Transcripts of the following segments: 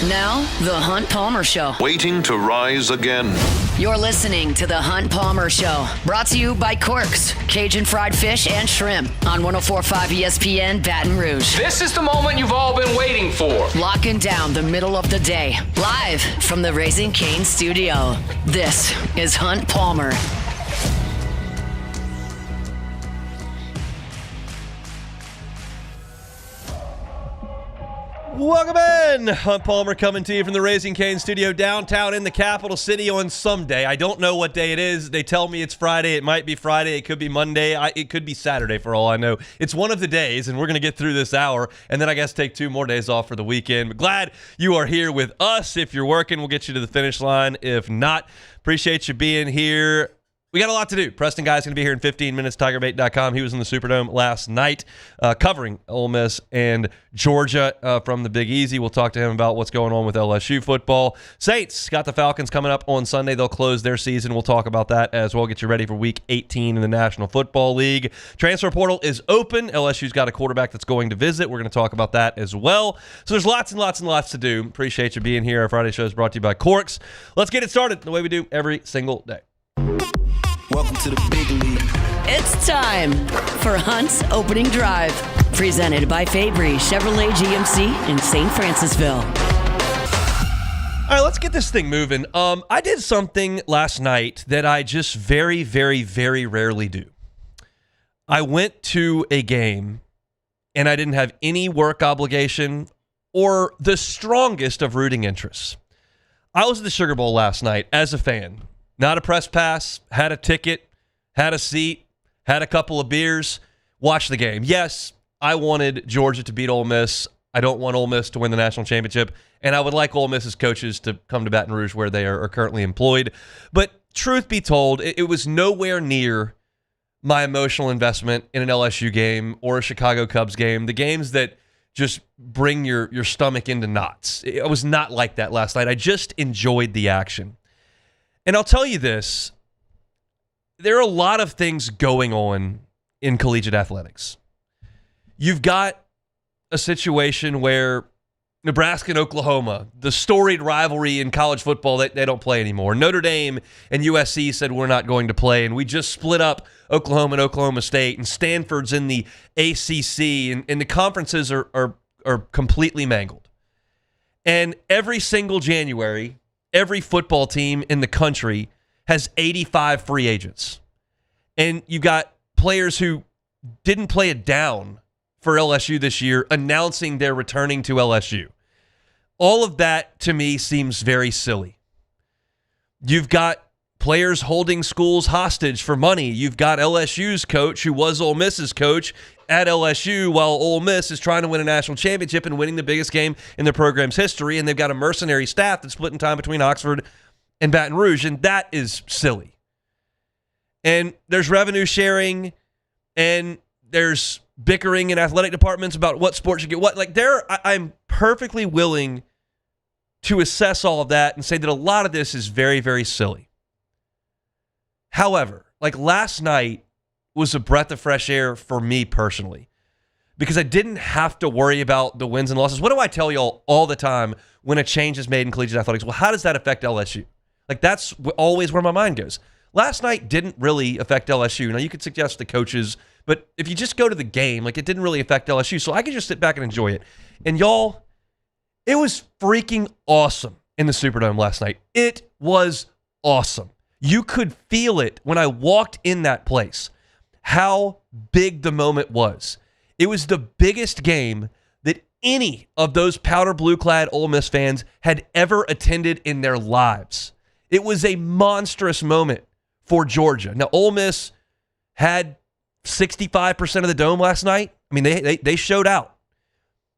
Now, The Hunt Palmer Show. Waiting to rise again. You're listening to The Hunt Palmer Show. Brought to you by Corks, Cajun fried fish and shrimp on 104.5 ESPN Baton Rouge. This is the moment you've all been waiting for. Locking down the middle of the day. Live from the Raising Cane studio. This is Hunt Palmer. Welcome in. Hunt Palmer coming to you from the Raising Cane studio downtown in the capital city on some day. I don't know what day it is. They tell me it's Friday. It might be Friday. It could be Monday. It could be Saturday for all I know. It's one of the days, and we're going to get through this hour, and then I guess take 2 more days off for the weekend. But glad you are here with us. If you're working, we'll get you to the finish line. If not, appreciate you being here. We got a lot to do. Preston Guy is going to be here in 15 minutes, TigerBait.com. He was in the Superdome last night covering Ole Miss and Georgia from the Big Easy. We'll talk to him about what's going on with LSU football. Saints got the Falcons coming up on Sunday. They'll close their season. We'll talk about that as well. Get you ready for Week 18 in the National Football League. Transfer portal is open. LSU's got a quarterback that's going to visit. We're going to talk about that as well. So there's lots and lots and lots to do. Appreciate you being here. Our Friday show is brought to you by Corks. Let's get it started the way we do every single day. Welcome to the big league. It's time for Hunt's Opening Drive. Presented by Fabry Chevrolet GMC in St. Francisville. All right, let's get this thing moving. I did something last night that I just very, very, very rarely do. I went to a game, and I didn't have any work obligation or the strongest of rooting interests. I was at the Sugar Bowl last night as a fan. Not a press pass, had a ticket, had a seat, had a couple of beers, watched the game. Yes, I wanted Georgia to beat Ole Miss. I don't want Ole Miss to win the national championship, and I would like Ole Miss's coaches to come to Baton Rouge where they are currently employed. But truth be told, it was nowhere near my emotional investment in an LSU game or a Chicago Cubs game, the games that just bring your stomach into knots. It was not like that last night. I just enjoyed the action. And I'll tell you this, there are a lot of things going on in collegiate athletics. You've got a situation where Nebraska and Oklahoma, the storied rivalry in college football, they don't play anymore. Notre Dame and USC said we're not going to play, and we just split up Oklahoma and Oklahoma State, and Stanford's in the ACC, and the conferences are completely mangled. And every single January, every football team in the country has 85 free agents. And you've got players who didn't play it down for LSU this year announcing they're returning to LSU. All of that, to me, seems very silly. You've got players holding schools hostage for money. You've got LSU's coach, who was Ole Miss's coach, at LSU while Ole Miss is trying to win a national championship and winning the biggest game in their program's history, and they've got a mercenary staff that's splitting time between Oxford and Baton Rouge, and that is silly. And there's revenue sharing, and there's bickering in athletic departments about what sports should get what. Like, I'm perfectly willing to assess all of that and say that a lot of this is very, very silly. However, like last night was a breath of fresh air for me personally, because I didn't have to worry about the wins and losses. What do I tell y'all all the time when a change is made in collegiate athletics? Well, how does that affect LSU? Like, that's always where my mind goes. Last night didn't really affect LSU. Now, you could suggest the coaches, but if you just go to the game, like, it didn't really affect LSU. So I could just sit back and enjoy it. And y'all, it was freaking awesome in the Superdome last night. It was awesome. You could feel it when I walked in that place, how big the moment was. It was the biggest game that any of those powder blue-clad Ole Miss fans had ever attended in their lives. It was a monstrous moment for Georgia. Now, Ole Miss had 65% of the dome last night. I mean, they showed out.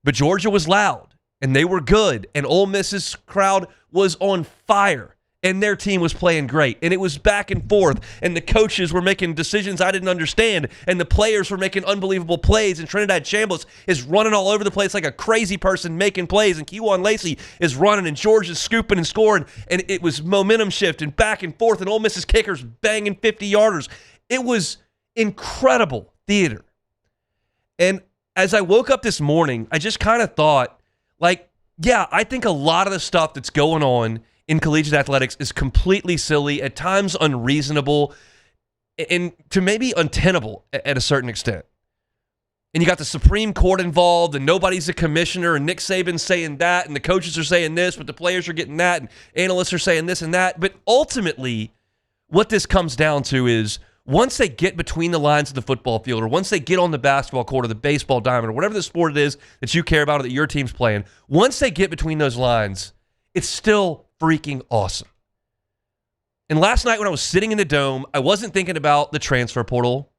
But Georgia was loud, and they were good, and Ole Miss's crowd was on fire. And their team was playing great. And it was back and forth. And the coaches were making decisions I didn't understand. And the players were making unbelievable plays. And Trinidad Chambliss is running all over the place like a crazy person making plays. And Kejuan Lacey is running. And Georgia's scooping and scoring. And it was momentum shift and back and forth. And Ole Miss's kickers banging 50-yarders. It was incredible theater. And as I woke up this morning, I just kind of thought, like, yeah, I think a lot of the stuff that's going on in collegiate athletics is completely silly, at times unreasonable, and to maybe untenable at a certain extent. And you got the Supreme Court involved, and nobody's a commissioner, and Nick Saban's saying that, and the coaches are saying this, but the players are getting that, and analysts are saying this and that. But ultimately, what this comes down to is once they get between the lines of the football field, or once they get on the basketball court or the baseball diamond, or whatever the sport it is that you care about or that your team's playing, once they get between those lines, it's still freaking awesome. And last night when I was sitting in the Dome, I wasn't thinking about the transfer portal.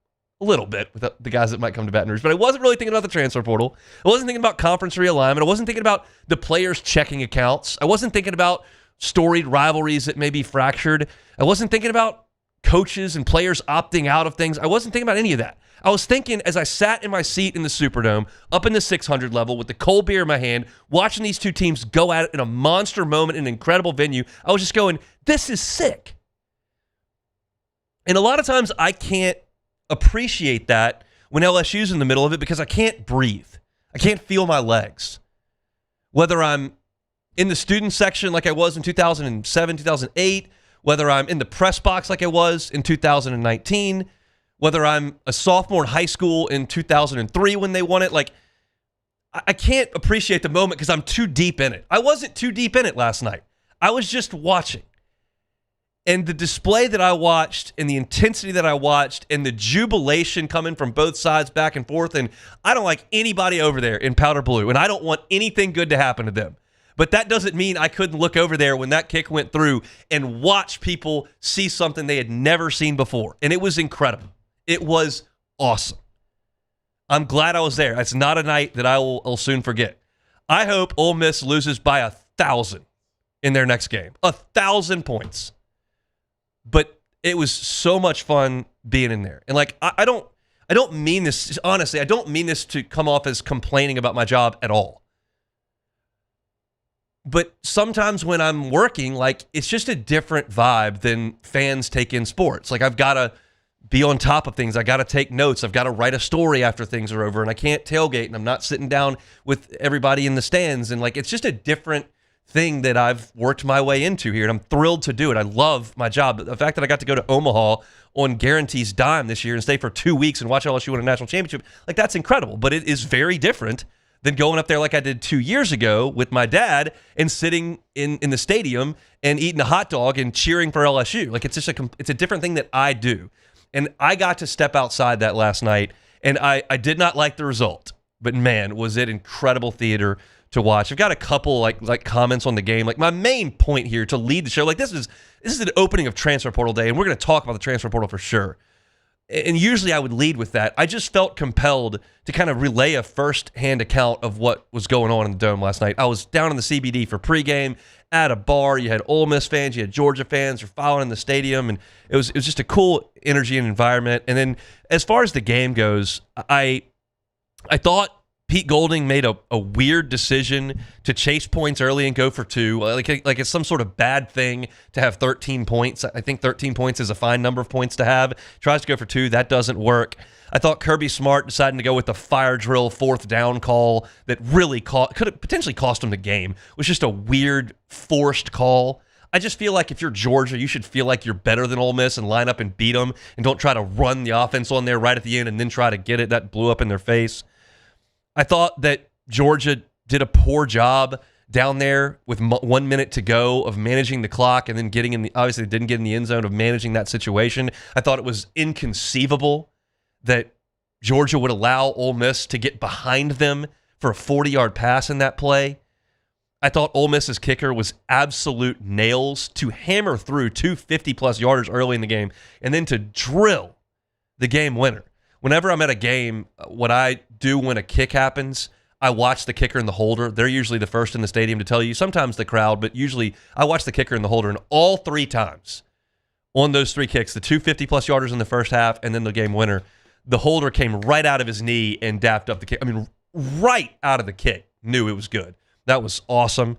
A little bit with the guys that might come to Baton Rouge, but I wasn't really thinking about the transfer portal. I wasn't thinking about conference realignment. I wasn't thinking about the players' checking accounts. I wasn't thinking about storied rivalries that may be fractured. I wasn't thinking about coaches and players opting out of things. I wasn't thinking about any of that. I was thinking as I sat in my seat in the Superdome, up in the 600 level with the cold beer in my hand, watching these two teams go at it in a monster moment in an incredible venue, I was just going, this is sick. And a lot of times I can't appreciate that when LSU's in the middle of it because I can't breathe. I can't feel my legs. Whether I'm in the student section like I was in 2007, 2008, whether I'm in the press box like I was in 2019, whether I'm a sophomore in high school in 2003 when they won it, like I can't appreciate the moment because I'm too deep in it. I wasn't too deep in it last night. I was just watching. And the display that I watched and the intensity that I watched and the jubilation coming from both sides back and forth, and I don't like anybody over there in powder blue, and I don't want anything good to happen to them. But that doesn't mean I couldn't look over there when that kick went through and watch people see something they had never seen before. And it was incredible. It was awesome. I'm glad I was there. It's not a night that I'll soon forget. I hope Ole Miss loses by 1,000 in their next game. 1,000 points. But it was so much fun being in there. And like I don't mean this, honestly, I don't mean this to come off as complaining about my job at all. But sometimes when I'm working, like it's just a different vibe than fans take in sports. Like I've got to be on top of things. I got to take notes. I've got to write a story after things are over, and I can't tailgate, and I'm not sitting down with everybody in the stands. And like it's just a different thing that I've worked my way into here, and I'm thrilled to do it. I love my job. The fact that I got to go to Omaha on Guarantee's dime this year and stay for 2 weeks and watch LSU win a national championship, like that's incredible. But it is very different than going up there like I did 2 years ago with my dad and sitting in the stadium and eating a hot dog and cheering for LSU. Like it's just it's a different thing that I do. And I got to step outside that last night, and I did not like the result. But man, was it incredible theater to watch. I've got a couple like comments on the game. Like my main point here to lead the show, like this is an opening of transfer portal day, and we're going to talk about the transfer portal for sure. And usually I would lead with that. I just felt compelled to kind of relay a first-hand account of what was going on in the Dome last night. I was down in the CBD for pregame at a bar. You had Ole Miss fans, you had Georgia fans were following in the stadium, and it was just a cool energy and environment. And then as far as the game goes, I thought Pete Golding made a weird decision to chase points early and go for two. Like it's some sort of bad thing to have 13 points. I think 13 points is a fine number of points to have. Tries to go for two. That doesn't work. I thought Kirby Smart deciding to go with the fire drill fourth down call that really could have potentially cost him the game. It was just a weird, forced call. I just feel like if you're Georgia, you should feel like you're better than Ole Miss and line up and beat them and don't try to run the offense on there right at the end and then try to get it. That blew up in their face. I thought that Georgia did a poor job down there with 1 minute to go of managing the clock and then getting in the, obviously they didn't get in the end zone of managing that situation. I thought it was inconceivable that Georgia would allow Ole Miss to get behind them for a 40-yard pass in that play. I thought Ole Miss's kicker was absolute nails to hammer through 250-plus yarders early in the game and then to drill the game winner. Whenever I'm at a game, what I do when a kick happens, I watch the kicker and the holder. They're usually the first in the stadium to tell you, sometimes the crowd, but usually I watch the kicker and the holder, and all three times on those three kicks, the 250-plus yarders in the first half and then the game winner, the holder came right out of his knee and dapped up the kick. I mean, right out of the kick, knew it was good. That was awesome.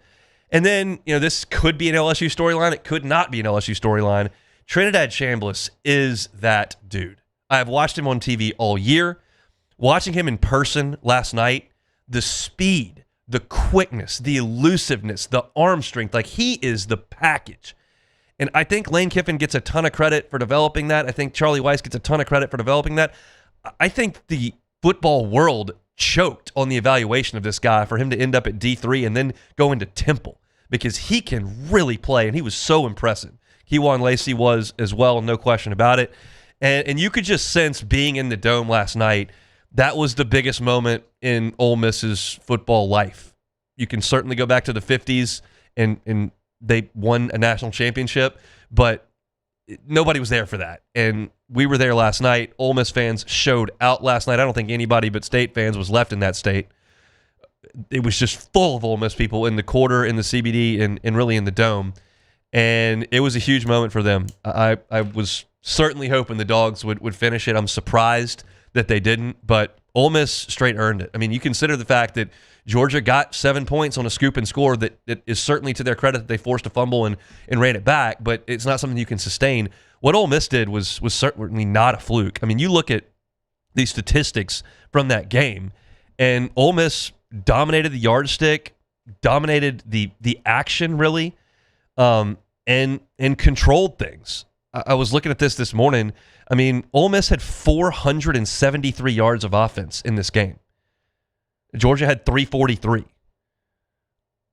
And then, this could be an LSU storyline. It could not be an LSU storyline. Trinidad Chambliss is that dude. I have watched him on TV all year. Watching him in person last night, the speed the quickness, the elusiveness, the arm strength. Like, he is the package. And I think Lane Kiffin gets a ton of credit for developing that. I think Charlie Weiss gets a ton of credit for developing that. I think the football world choked on the evaluation of this guy for him to end up at D3 and then go into Temple, because he can really play, and he was so impressive. Kejuan Lacey was as well, no question about it. And you could just sense, being in the Dome last night, that was the biggest moment in Ole Miss's football life. You can certainly go back to the 50s, and they won a national championship, but nobody was there for that. And we were there last night. Ole Miss fans showed out last night. I don't think anybody but State fans was left in that state. It was just full of Ole Miss people in the quarter, in the CBD, and really in the Dome. And it was a huge moment for them. I was certainly hoping the Dogs would finish it. I'm surprised that they didn't, but Ole Miss straight earned it. I mean, you consider the fact that Georgia got 7 points on a scoop and score that is certainly to their credit that they forced a fumble and ran it back, but it's not something you can sustain. What Ole Miss did was certainly not a fluke. I mean, you look at these statistics from that game, and Ole Miss dominated the yardstick, dominated the action, really, and controlled things. I was looking at this morning. I mean, Ole Miss had 473 yards of offense in this game. Georgia had 343.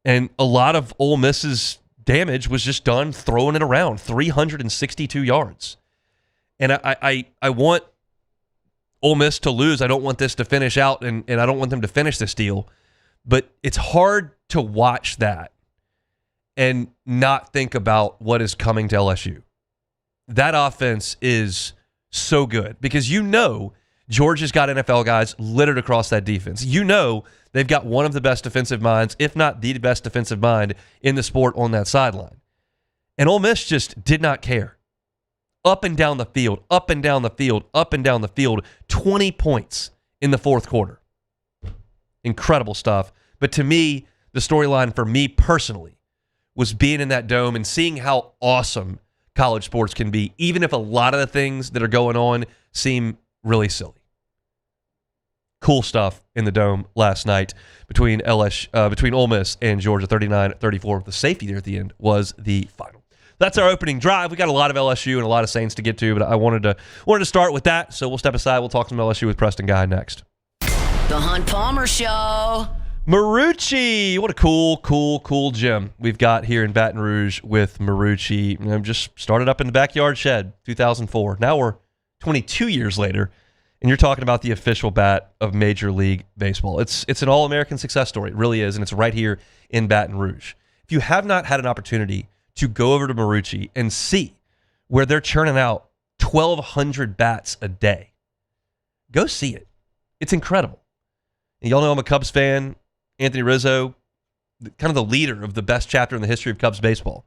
And a lot of Ole Miss's damage was just done throwing it around, 362 yards. And I want Ole Miss to lose. I don't want this to finish out, and I don't want them to finish this deal. But it's hard to watch that and not think about what is coming to LSU. That offense is so good because you know Georgia's got NFL guys littered across that defense. You know they've got one of the best defensive minds, if not the best defensive mind in the sport on that sideline. And Ole Miss just did not care. Up and down the field, up and down the field, up and down the field, 20 points in the fourth quarter. Incredible stuff. But to me, the storyline for me personally was being in that Dome and seeing how awesome college sports can be, even if a lot of the things that are going on seem really silly. Cool stuff in the Dome last night between Ole Miss and Georgia, 39-34. The safety there at the end was the final. That's our opening drive. We got a lot of LSU and a lot of Saints to get to, but I wanted to start with that. So we'll step aside. We'll talk some LSU with Preston Guy next. The Hunt Palmer Show. Marucci. What a cool gym we've got here in Baton Rouge with Marucci. Just started up in the backyard shed, 2004. Now we're 22 years later, and you're talking about the official bat of Major League Baseball. It's an all-American success story. It really is, and it's right here in Baton Rouge. If you have not had an opportunity to go over to Marucci and see where they're churning out 1,200 bats a day, go see it. It's incredible. And y'all know I'm a Cubs fan. Anthony Rizzo, kind of the leader of the best chapter in the history of Cubs baseball,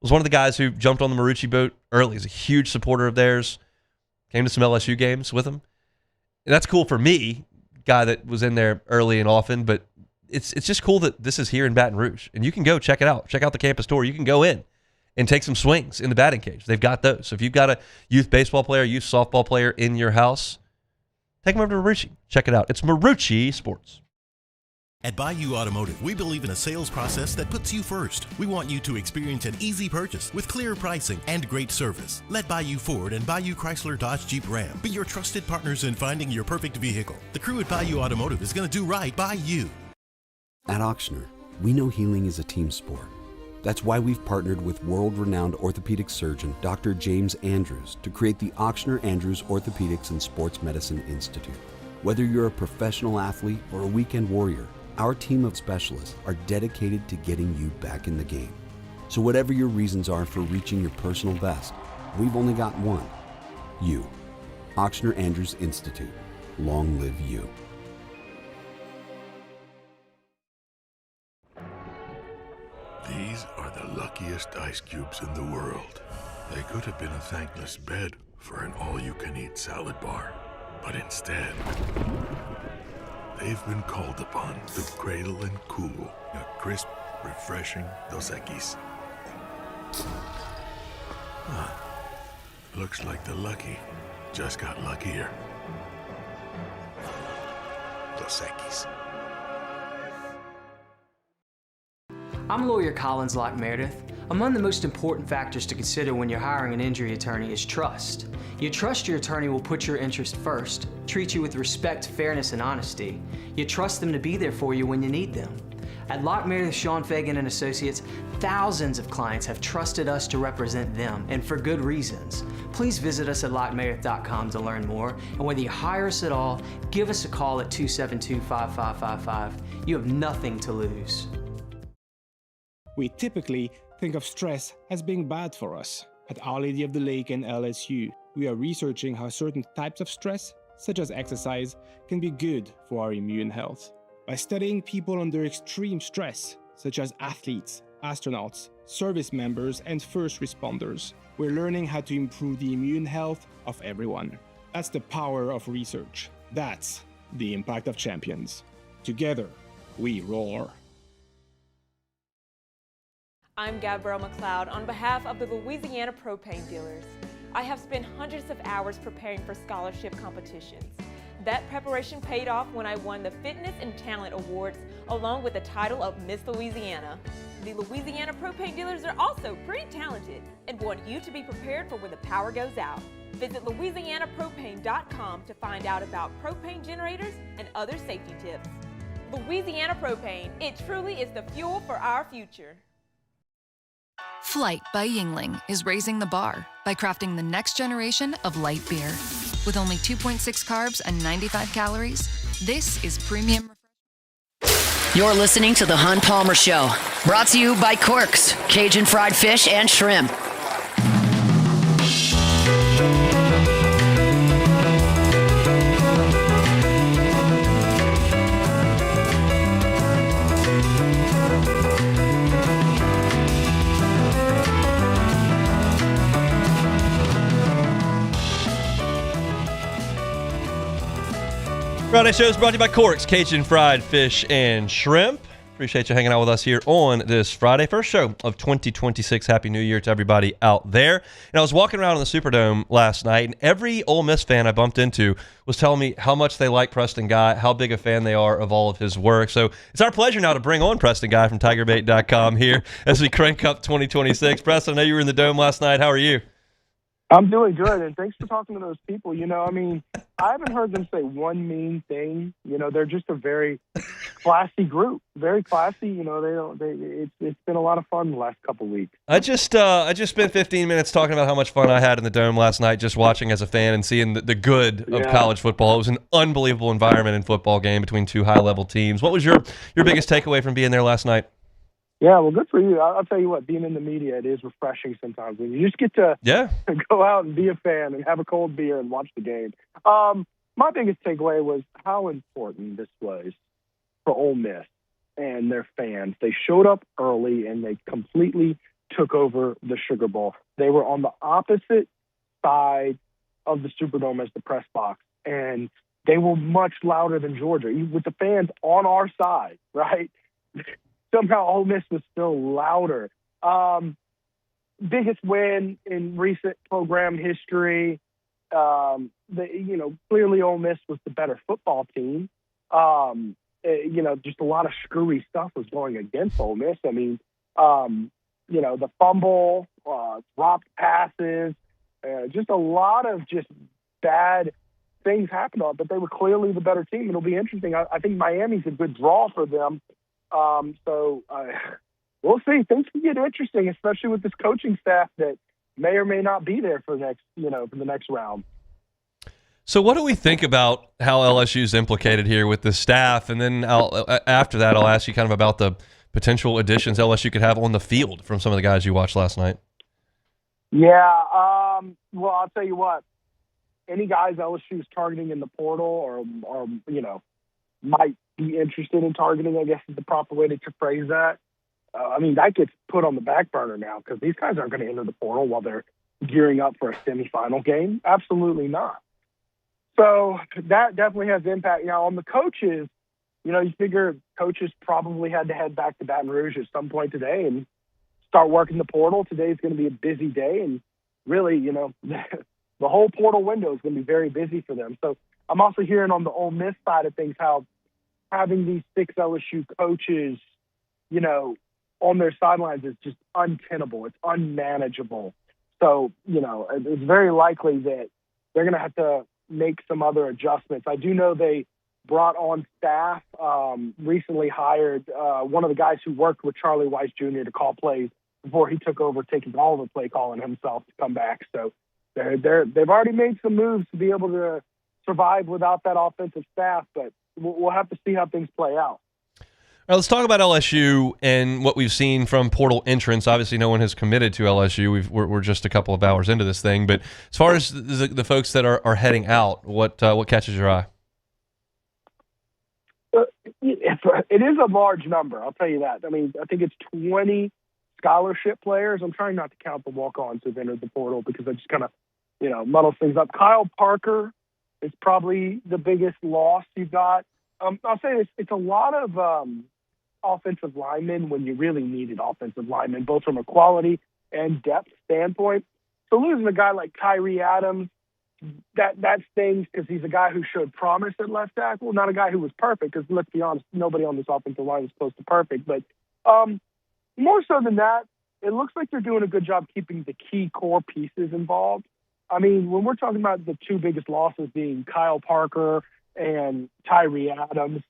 was one of the guys who jumped on the Marucci boat early. He's a huge supporter of theirs. Came to some LSU games with him. And that's cool for me, guy that was in there early and often, but it's just cool that this is here in Baton Rouge. And you can go check it out. Check out the campus tour. You can go in and take some swings in the batting cage. They've got those. So if you've got a youth baseball player, youth softball player in your house, take them over to Marucci. Check it out. It's Marucci Sports. At Bayou Automotive, we believe in a sales process that puts you first. We want you to experience an easy purchase with clear pricing and great service. Let Bayou Ford and Bayou Chrysler Dodge Jeep Ram be your trusted partners in finding your perfect vehicle. The crew at Bayou Automotive is going to do right by you. At Ochsner, we know healing is a team sport. That's why we've partnered with world-renowned orthopedic surgeon Dr. James Andrews to create the Ochsner Andrews Orthopedics and Sports Medicine Institute. Whether you're a professional athlete or a weekend warrior, our team of specialists are dedicated to getting you back in the game. So whatever your reasons are for reaching your personal best, we've only got one. You. Ochsner Andrews Institute. Long live you. These are the luckiest ice cubes in the world. They could have been a thankless bed for an all-you-can-eat salad bar. But instead, they've been called upon to cradle and cool a crisp, refreshing Dos Equis. Looks like the lucky just got luckier. Dos Equis. I'm lawyer Collins Locke Meredith. Among the most important factors to consider when you're hiring an injury attorney is trust. You trust your attorney will put your interest first, treat you with respect, fairness, and honesty. You trust them to be there for you when you need them. At Locke Meredith, Sean Fagan and Associates, thousands of clients have trusted us to represent them, and for good reasons. Please visit us at LockeMeredith.com to learn more, and whether you hire us at all, give us a call at 272-5555. You have nothing to lose. We typically think of stress as being bad for us. At Our Lady of the Lake and LSU, we are researching how certain types of stress, such as exercise, can be good for our immune health. By studying people under extreme stress, such as athletes, astronauts, service members, and first responders, we're learning how to improve the immune health of everyone. That's the power of research. That's the impact of champions. Together, we roar. I'm Gabrielle McLeod on behalf of the Louisiana Propane Dealers. I have spent hundreds of hours preparing for scholarship competitions. That preparation paid off when I won the Fitness and Talent Awards along with the title of Miss Louisiana. The Louisiana Propane Dealers are also pretty talented and want you to be prepared for when the power goes out. Visit LouisianaPropane.com to find out about propane generators and other safety tips. Louisiana Propane, it truly is the fuel for our future. Flight by Yingling is raising the bar by crafting the next generation of light beer. With only 2.6 carbs and 95 calories, this is premium. You're listening to The Hunt Palmer Show, brought to you by Corks, Cajun Fried Fish and Shrimp. Friday show is brought to you by Corks, Cajun Fried Fish and Shrimp. Appreciate you hanging out with us here on this Friday. First show of 2026. Happy New Year to everybody out there. And I was walking around in the Superdome last night, and every Ole Miss fan I bumped into was telling me how much they like Preston Guy, how big a fan they are of all of his work. So it's our pleasure now to bring on Preston Guy from TigerBait.com here as we crank up 2026. Preston, I know you were in the Dome last night. How are you? I'm doing good, and thanks for talking to those people. You know, I mean, I haven't heard them say one mean thing. You know, they're just a very classy group, very classy. You know, it's been a lot of fun the last couple weeks. I just spent 15 minutes talking about how much fun I had in the Dome last night, just watching as a fan and seeing the good of college football. It was an unbelievable environment in football game between two high-level teams. What was your biggest takeaway from being there last night? Yeah, well, good for you. I'll tell you what, being in the media, it is refreshing sometimes when you just get to go out and be a fan and have a cold beer and watch the game. My biggest takeaway was how important this was for Ole Miss and their fans. They showed up early and they completely took over the Sugar Bowl. They were on the opposite side of the Superdome as the press box, and they were much louder than Georgia, with the fans on our side, right? Somehow Ole Miss was still louder. Biggest win in recent program history. Clearly Ole Miss was the better football team. Just a lot of screwy stuff was going against Ole Miss. I mean, the fumble, dropped passes, just a lot of just bad things happened on, but they were clearly the better team. It'll be interesting. I think Miami's a good draw for them. We'll see. Things can get interesting, especially with this coaching staff that may or may not be there for the next round. So what do we think about how LSU's implicated here with the staff? And then after that, I'll ask you kind of about the potential additions LSU could have on the field from some of the guys you watched last night. Yeah. Well, I'll tell you what, any guys LSU's targeting in the portal or might be interested in targeting, I guess is the proper way to phrase that. That gets put on the back burner now because these guys aren't going to enter the portal while they're gearing up for a semifinal game. Absolutely not. So that definitely has impact. Now, on the coaches, you figure coaches probably had to head back to Baton Rouge at some point today and start working the portal. Today's going to be a busy day, and really, the whole portal window is going to be very busy for them. So I'm also hearing on the Ole Miss side of things how having these 6 LSU coaches, on their sidelines is just untenable. It's unmanageable. So, it's very likely that they're going to have to make some other adjustments. I do know they brought on staff, recently hired one of the guys who worked with Charlie Weiss Jr. to call plays before he took over, taking all the play calling himself to come back. So they've already made some moves to be able to survive without that offensive staff, but we'll have to see how things play out. All right, let's talk about LSU and what we've seen from portal entrants. Obviously, no one has committed to LSU. We're just a couple of hours into this thing. But as far as the folks that are heading out, what catches your eye? It is a large number, I'll tell you that. I mean, I think it's 20 scholarship players. I'm trying not to count the walk-ons who've entered the portal because that just kind of, muddles things up. Kyle Parker is probably the biggest loss you've got. I'll say this, it's a lot of offensive linemen when you really needed offensive linemen, both from a quality and depth standpoint. So losing a guy like Kyrie Adams, that stings because he's a guy who showed promise at left tackle, not a guy who was perfect, because let's be honest, nobody on this offensive line is close to perfect. But more so than that, it looks like they're doing a good job keeping the key core pieces involved. I mean, when we're talking about the two biggest losses being Kyle Parker and Tyree Adams,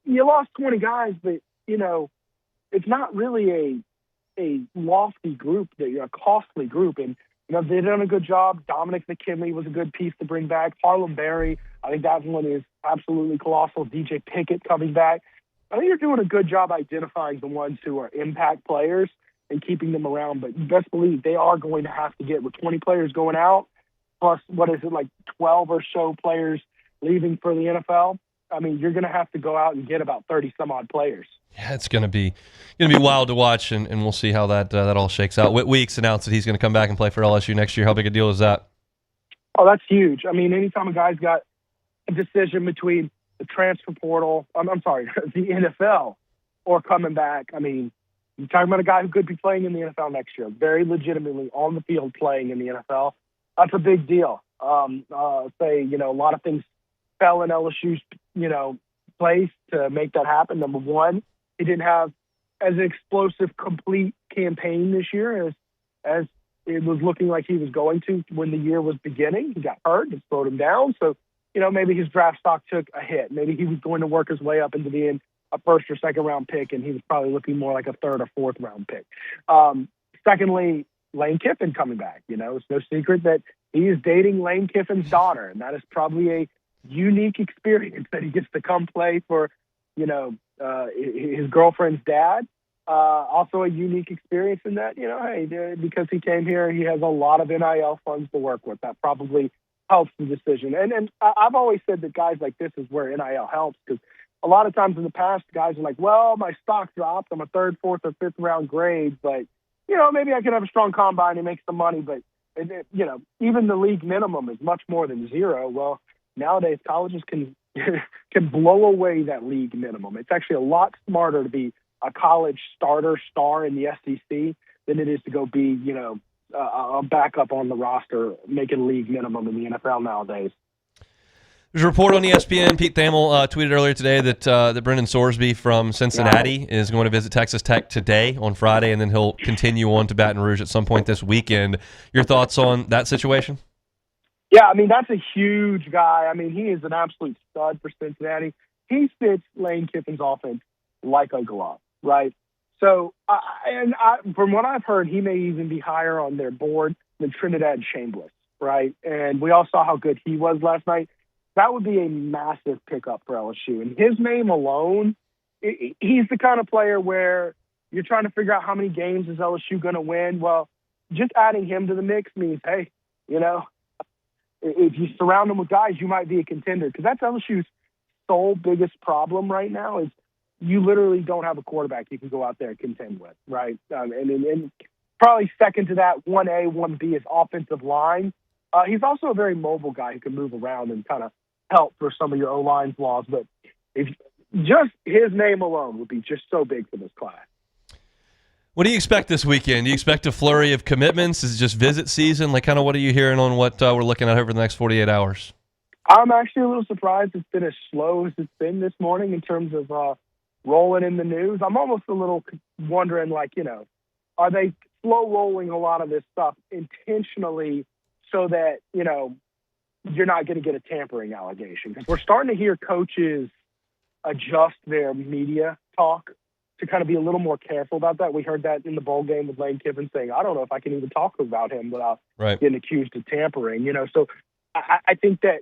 you lost 20 guys, but, it's not really a lofty group, a costly group. And, they've done a good job. Dominic McKinley was a good piece to bring back. Harlem Berry, I think that one is absolutely colossal. DJ Pickett coming back. I think you're doing a good job identifying the ones who are impact players and keeping them around. But you best believe they are going to have to get, with 20 players going out, plus, 12 or so players leaving for the NFL. I mean, you're going to have to go out and get about 30-some-odd players. Yeah, it's going to be wild to watch, and we'll see how that all shakes out. Whit Weeks announced that he's going to come back and play for LSU next year. How big a deal is that? Oh, that's huge. I mean, anytime a guy's got a decision between the transfer portal, the NFL, or coming back, I mean, you're talking about a guy who could be playing in the NFL next year, very legitimately on the field playing in the NFL. That's a big deal. A lot of things fell in LSU's, place to make that happen. Number one, he didn't have as an explosive, complete campaign this year as it was looking like he was going to when the year was beginning. He got hurt. It slowed him down. So, maybe his draft stock took a hit. Maybe he was going to work his way up into being a first or second round pick, and he was probably looking more like a third or fourth round pick. Secondly, Lane Kiffin coming back. It's no secret that he is dating Lane Kiffin's daughter, and that is probably a unique experience that he gets to come play for, his girlfriend's dad. Also a unique experience in that, because he came here, he has a lot of NIL funds to work with. That probably helps the decision. And I've always said that guys like this is where NIL helps, because a lot of times in the past, guys are like, well, my stock dropped. I'm a third, fourth, or fifth round grade, but, maybe I could have a strong combine and make some money. But, even the league minimum is much more than zero. Well, nowadays, colleges can blow away that league minimum. It's actually a lot smarter to be a college star in the SEC than it is to go be, a backup on the roster, making league minimum in the NFL nowadays. There's a report on ESPN. Pete Thamel tweeted earlier today that Brendan Sorsby from Cincinnati is going to visit Texas Tech today on Friday, and then he'll continue on to Baton Rouge at some point this weekend. Your thoughts on that situation? Yeah, I mean, that's a huge guy. I mean, he is an absolute stud for Cincinnati. He fits Lane Kiffin's offense like a glove, right? So, from what I've heard, he may even be higher on their board than Trinidad Chambliss, right? And we all saw how good he was last night. That would be a massive pickup for LSU. And his name alone, he's the kind of player where you're trying to figure out how many games is LSU going to win. Well, just adding him to the mix means, hey, if you surround them with guys, you might be a contender, because that's LSU's sole biggest problem right now is you literally don't have a quarterback you can go out there and contend with, right? And probably second to that, 1A, 1B is offensive line. He's also a very mobile guy who can move around and kind of help for some of your O-line flaws. But if just his name alone would be just so big for this class. What do you expect this weekend? Do you expect a flurry of commitments? Is it just visit season? What are you hearing on what we're looking at over the next 48 hours? I'm actually a little surprised it's been as slow as it's been this morning in terms of rolling in the news. I'm almost a little wondering, like, are they slow rolling a lot of this stuff intentionally so that, you're not going to get a tampering allegation? Because we're starting to hear coaches adjust their media talk to kind of be a little more careful about that. We heard that in the bowl game with Lane Kiffin saying, I don't know if I can even talk about him without getting accused of tampering, So I think that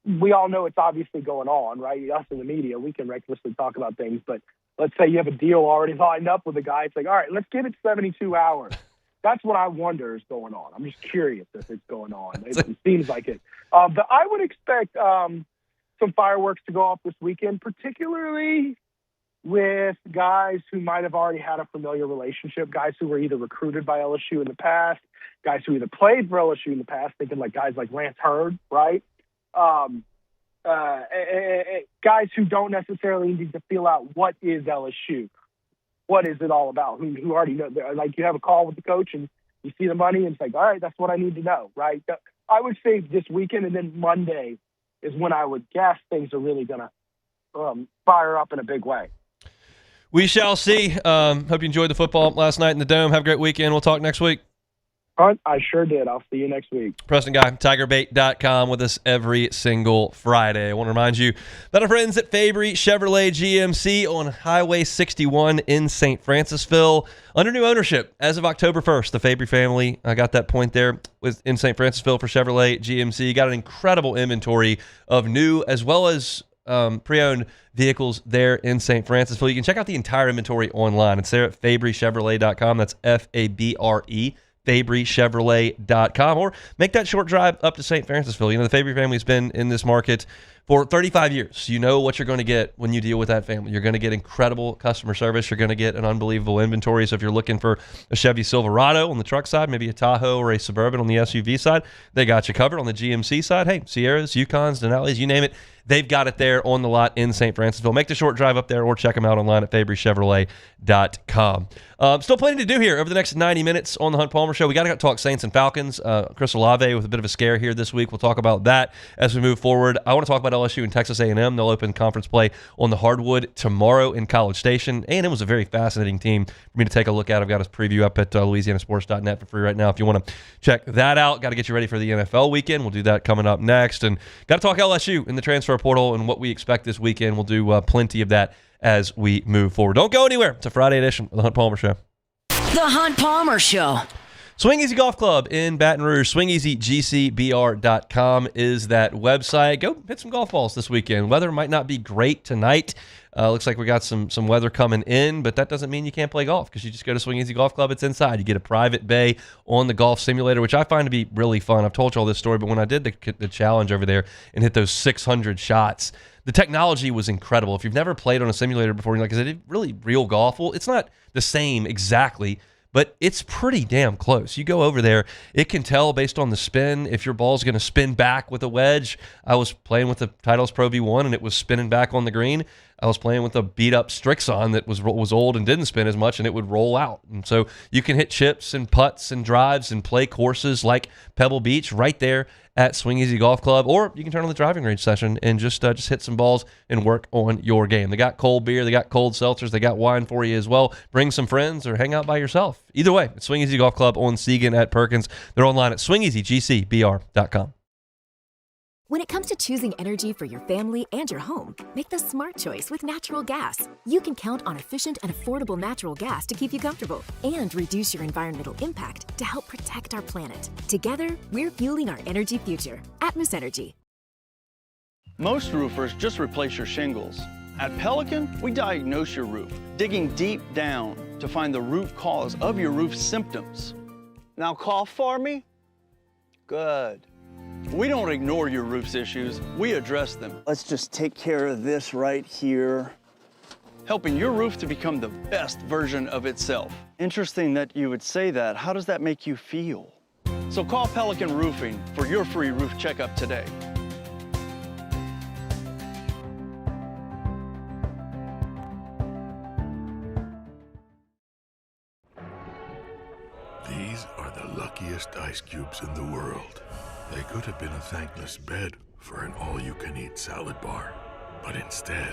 we all know it's obviously going on, right? Us in the media, we can recklessly talk about things, but let's say you have a deal already lined up with a guy. It's like, all right, let's give it 72 hours. That's what I wonder is going on. I'm just curious if it's going on. It seems like it. But I would expect some fireworks to go off this weekend, particularly with guys who might have already had a familiar relationship, guys who were either recruited by LSU in the past, guys who either played for LSU in the past, thinking like guys like Lance Hurd, right? Guys who don't necessarily need to feel out what is LSU. What is it all about? Who already know? Like, you have a call with the coach and you see the money and it's like, all right, that's what I need to know, right? I would say this weekend and then Monday is when I would guess things are really going to fire up in a big way. We shall see. Hope you enjoyed the football last night in the Dome. Have a great weekend. We'll talk next week. I sure did. I'll see you next week. Preston Guy, TigerBait.com with us every single Friday. I want to remind you that our friends at Fabry Chevrolet GMC on Highway 61 in St. Francisville, under new ownership as of October 1st. The Fabry family, I got that point there, was in St. Francisville for Chevrolet GMC. Got an incredible inventory of new as well as pre-owned vehicles there in St. Francisville. You can check out the entire inventory online. It's there at FabryChevrolet.com. That's F-A-B-R-E. FabryChevrolet.com, or make that short drive up to St. Francisville. The Fabry family's been in this market for 35 years. You know what you're going to get when you deal with that family. You're going to get incredible customer service. You're going to get an unbelievable inventory. So if you're looking for a Chevy Silverado on the truck side, maybe a Tahoe or a Suburban on the SUV side, they got you covered. On the GMC side, hey, Sierras, Yukons, Denali's, you name it, they've got it there on the lot in St. Francisville. Make the short drive up there or check them out online at FabryChevrolet.com. Still plenty to do here over the next 90 minutes on the Hunt Palmer Show. We got to talk Saints and Falcons. Chris Olave with a bit of a scare here this week. We'll talk about that as we move forward. I want to talk about LSU and Texas A&M. They'll open conference play on the hardwood tomorrow in College Station. A&M was a very fascinating team for me to take a look at. I've got his preview up at LouisianaSports.net for free right now if you want to check that out. Got to get you ready for the NFL weekend. We'll do that coming up next. And got to talk LSU in the transfer portal and what we expect this weekend. We'll do plenty of that as we move forward. Don't go anywhere. It's a Friday edition of the Hunt Palmer Show. The Hunt Palmer Show. Swing Easy Golf Club in Baton Rouge. SwingEasyGCBR.com is that website. Go hit some golf balls this weekend. Weather might not be great tonight. Looks like we got some weather coming in, but that doesn't mean you can't play golf because you just go to Swing Easy Golf Club. It's inside. You get a private bay on the golf simulator, which I find to be really fun. I've told you all this story, but when I did the challenge over there and hit those 600 shots, the technology was incredible. If you've never played on a simulator before, you're like, is it really real golf? Well, it's not the same exactly, but it's pretty damn close. You go over there, it can tell based on the spin if your ball's going to spin back with a wedge. I was playing with the Titleist Pro V1 and it was spinning back on the green. I was playing with a beat-up Strixon that was old and didn't spin as much, and it would roll out. And so you can hit chips and putts and drives and play courses like Pebble Beach right there at Swing Easy Golf Club, or you can turn on the driving range session and just hit some balls and work on your game. They got cold beer, they got cold seltzers, they got wine for you as well. Bring some friends or hang out by yourself. Either way, it's Swing Easy Golf Club on Segan at Perkins. They're online at swingeasygcbr.com. When it comes to choosing energy for your family and your home, make the smart choice with natural gas. You can count on efficient and affordable natural gas to keep you comfortable and reduce your environmental impact to help protect our planet. Together, we're fueling our energy future. Atmos Energy. Most roofers just replace your shingles. At Pelican, we diagnose your roof, digging deep down to find the root cause of your roof symptoms. Now cough for me? Good. We don't ignore your roof's issues, we address them. Let's just take care of this right here. Helping your roof to become the best version of itself. Interesting that you would say that. How does that make you feel? So call Pelican Roofing for your free roof checkup today. These are the luckiest ice cubes in the world. They could have been a thankless bed for an all-you-can-eat salad bar. But instead,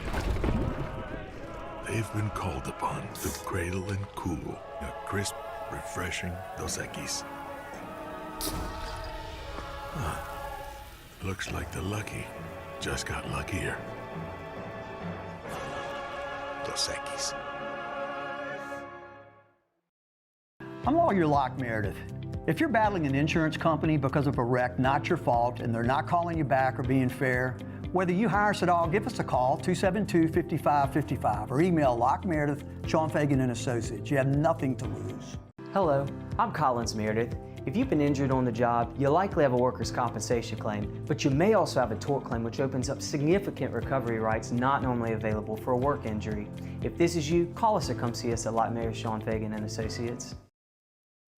They've been called upon to cradle and cool a crisp, refreshing Dos Equis. Looks like the lucky just got luckier. Dos Equis. I'm Lawyer Locke Meredith. If you're battling an insurance company because of a wreck not your fault and they're not calling you back or being fair, whether you hire us at all, give us a call, 272-5555, or email Locke Meredith, Sean Fagan and Associates. You have nothing to lose. Hello, I'm Collins Meredith. If you've been injured on the job, you'll likely have a workers' compensation claim, but you may also have a tort claim, which opens up significant recovery rights not normally available for a work injury. If this is you, call us or come see us at Locke Meredith, Sean Fagan and Associates.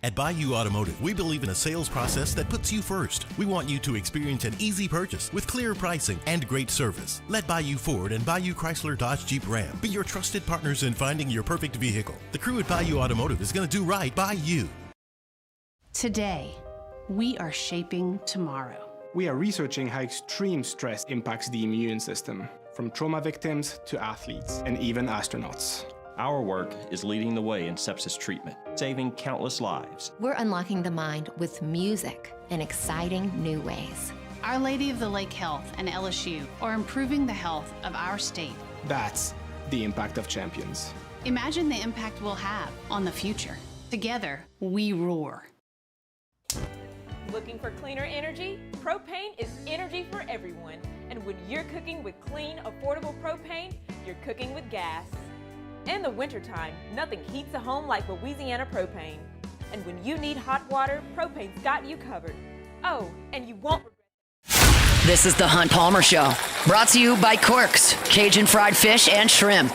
At Bayou Automotive, we believe in a sales process that puts you first. We want you to experience an easy purchase with clear pricing and great service. Let Bayou Ford and Bayou Chrysler Dodge Jeep Ram be your trusted partners in finding your perfect vehicle. The crew at Bayou Automotive is going to do right by you. Today, we are shaping tomorrow. We are researching how extreme stress impacts the immune system, from trauma victims to athletes and even astronauts. Our work is leading the way in sepsis treatment, saving countless lives. We're unlocking the mind with music in exciting new ways. Our Lady of the Lake Health and LSU are improving the health of our state. That's the impact of champions. Imagine the impact we'll have on the future. Together, we roar. Looking for cleaner energy? Propane is energy for everyone. And when you're cooking with clean, affordable propane, you're cooking with gas. In the wintertime, nothing heats a home like Louisiana propane. And when you need hot water, propane's got you covered. Oh, and you won't regret. This is the Hunt Palmer Show, brought to you by Corks, Cajun fried fish and shrimp.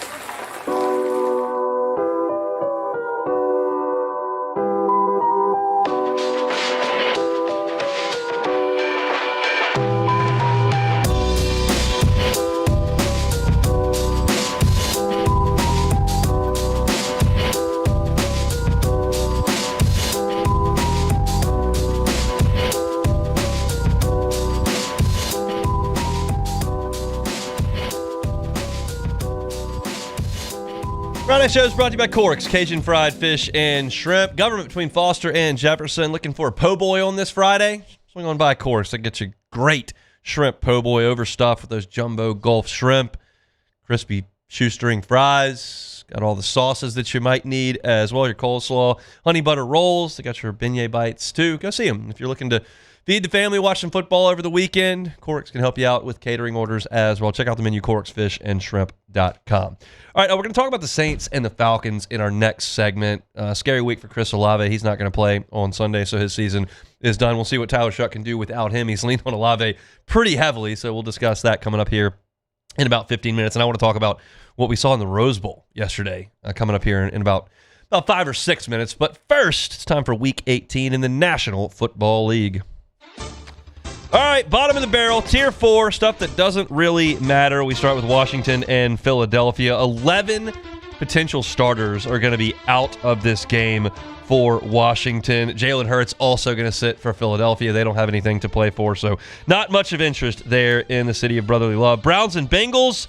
Friday show is brought to you by Corks, Cajun fried fish and shrimp. Government between Foster and Jefferson. Looking for a po' boy on this Friday? Swing on by Corks. That gets you great shrimp po' boy overstuffed with those jumbo Gulf shrimp, crispy shoestring fries. Got all the sauces that you might need as well. Your coleslaw, honey butter rolls. They got your beignet bites too. Go see them if you're looking to feed the family, watch some football over the weekend. Corks can help you out with catering orders as well. Check out the menu, corksfishandshrimp.com. All right, we're going to talk about the Saints and the Falcons in our next segment. Scary week for Chris Olave. He's not going to play on Sunday, so his season is done. We'll see what Tyler Shuck can do without him. He's leaned on Olave pretty heavily, so we'll discuss that coming up here in about 15 minutes. And I want to talk about what we saw in the Rose Bowl yesterday, coming up here in about 5 or 6 minutes. But first, it's time for Week 18 in the National Football League. All right, bottom of the barrel, Tier 4, stuff that doesn't really matter. We start with Washington and Philadelphia. 11 potential starters are going to be out of this game for Washington. Jalen Hurts also going to sit for Philadelphia. They don't have anything to play for, so not much of interest there in the city of brotherly love. Browns and Bengals,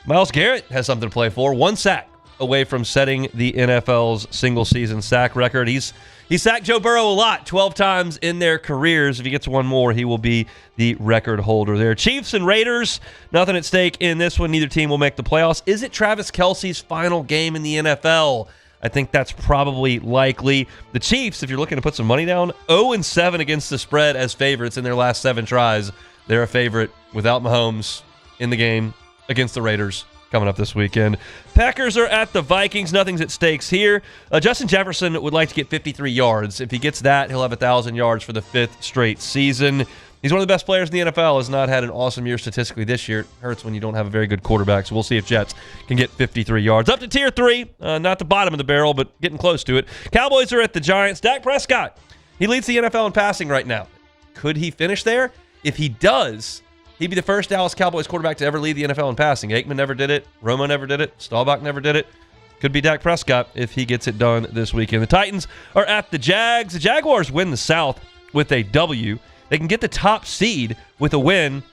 Myles Garrett has something to play for. 1 sack away from setting the NFL's single-season sack record. He sacked Joe Burrow a lot, 12 times in their careers. If he gets one more, he will be the record holder there. Chiefs and Raiders, nothing at stake in this one. Neither team will make the playoffs. Is it Travis Kelce's final game in the NFL? I think that's probably likely. The Chiefs, if you're looking to put some money down, 0-7 against the spread as favorites in their last 7 tries. They're a favorite without Mahomes in the game against the Raiders coming up this weekend. Packers are at the Vikings. Nothing's at stakes here. Justin Jefferson would like to get 53 yards. If he gets that, he'll have 1,000 yards for the 5th straight season. He's one of the best players in the NFL. Has not had an awesome year statistically this year. It hurts when you don't have a very good quarterback, so we'll see if Jets can get 53 yards. Up to Tier 3. Not the bottom of the barrel, but getting close to it. Cowboys are at the Giants. Dak Prescott, he leads the NFL in passing right now. Could he finish there? If he does, he'd be the first Dallas Cowboys quarterback to ever lead the NFL in passing. Aikman never did it. Romo never did it. Staubach never did it. Could be Dak Prescott if he gets it done this weekend. The Titans are at the Jags. The Jaguars win the South with a W. They can get the top seed with a win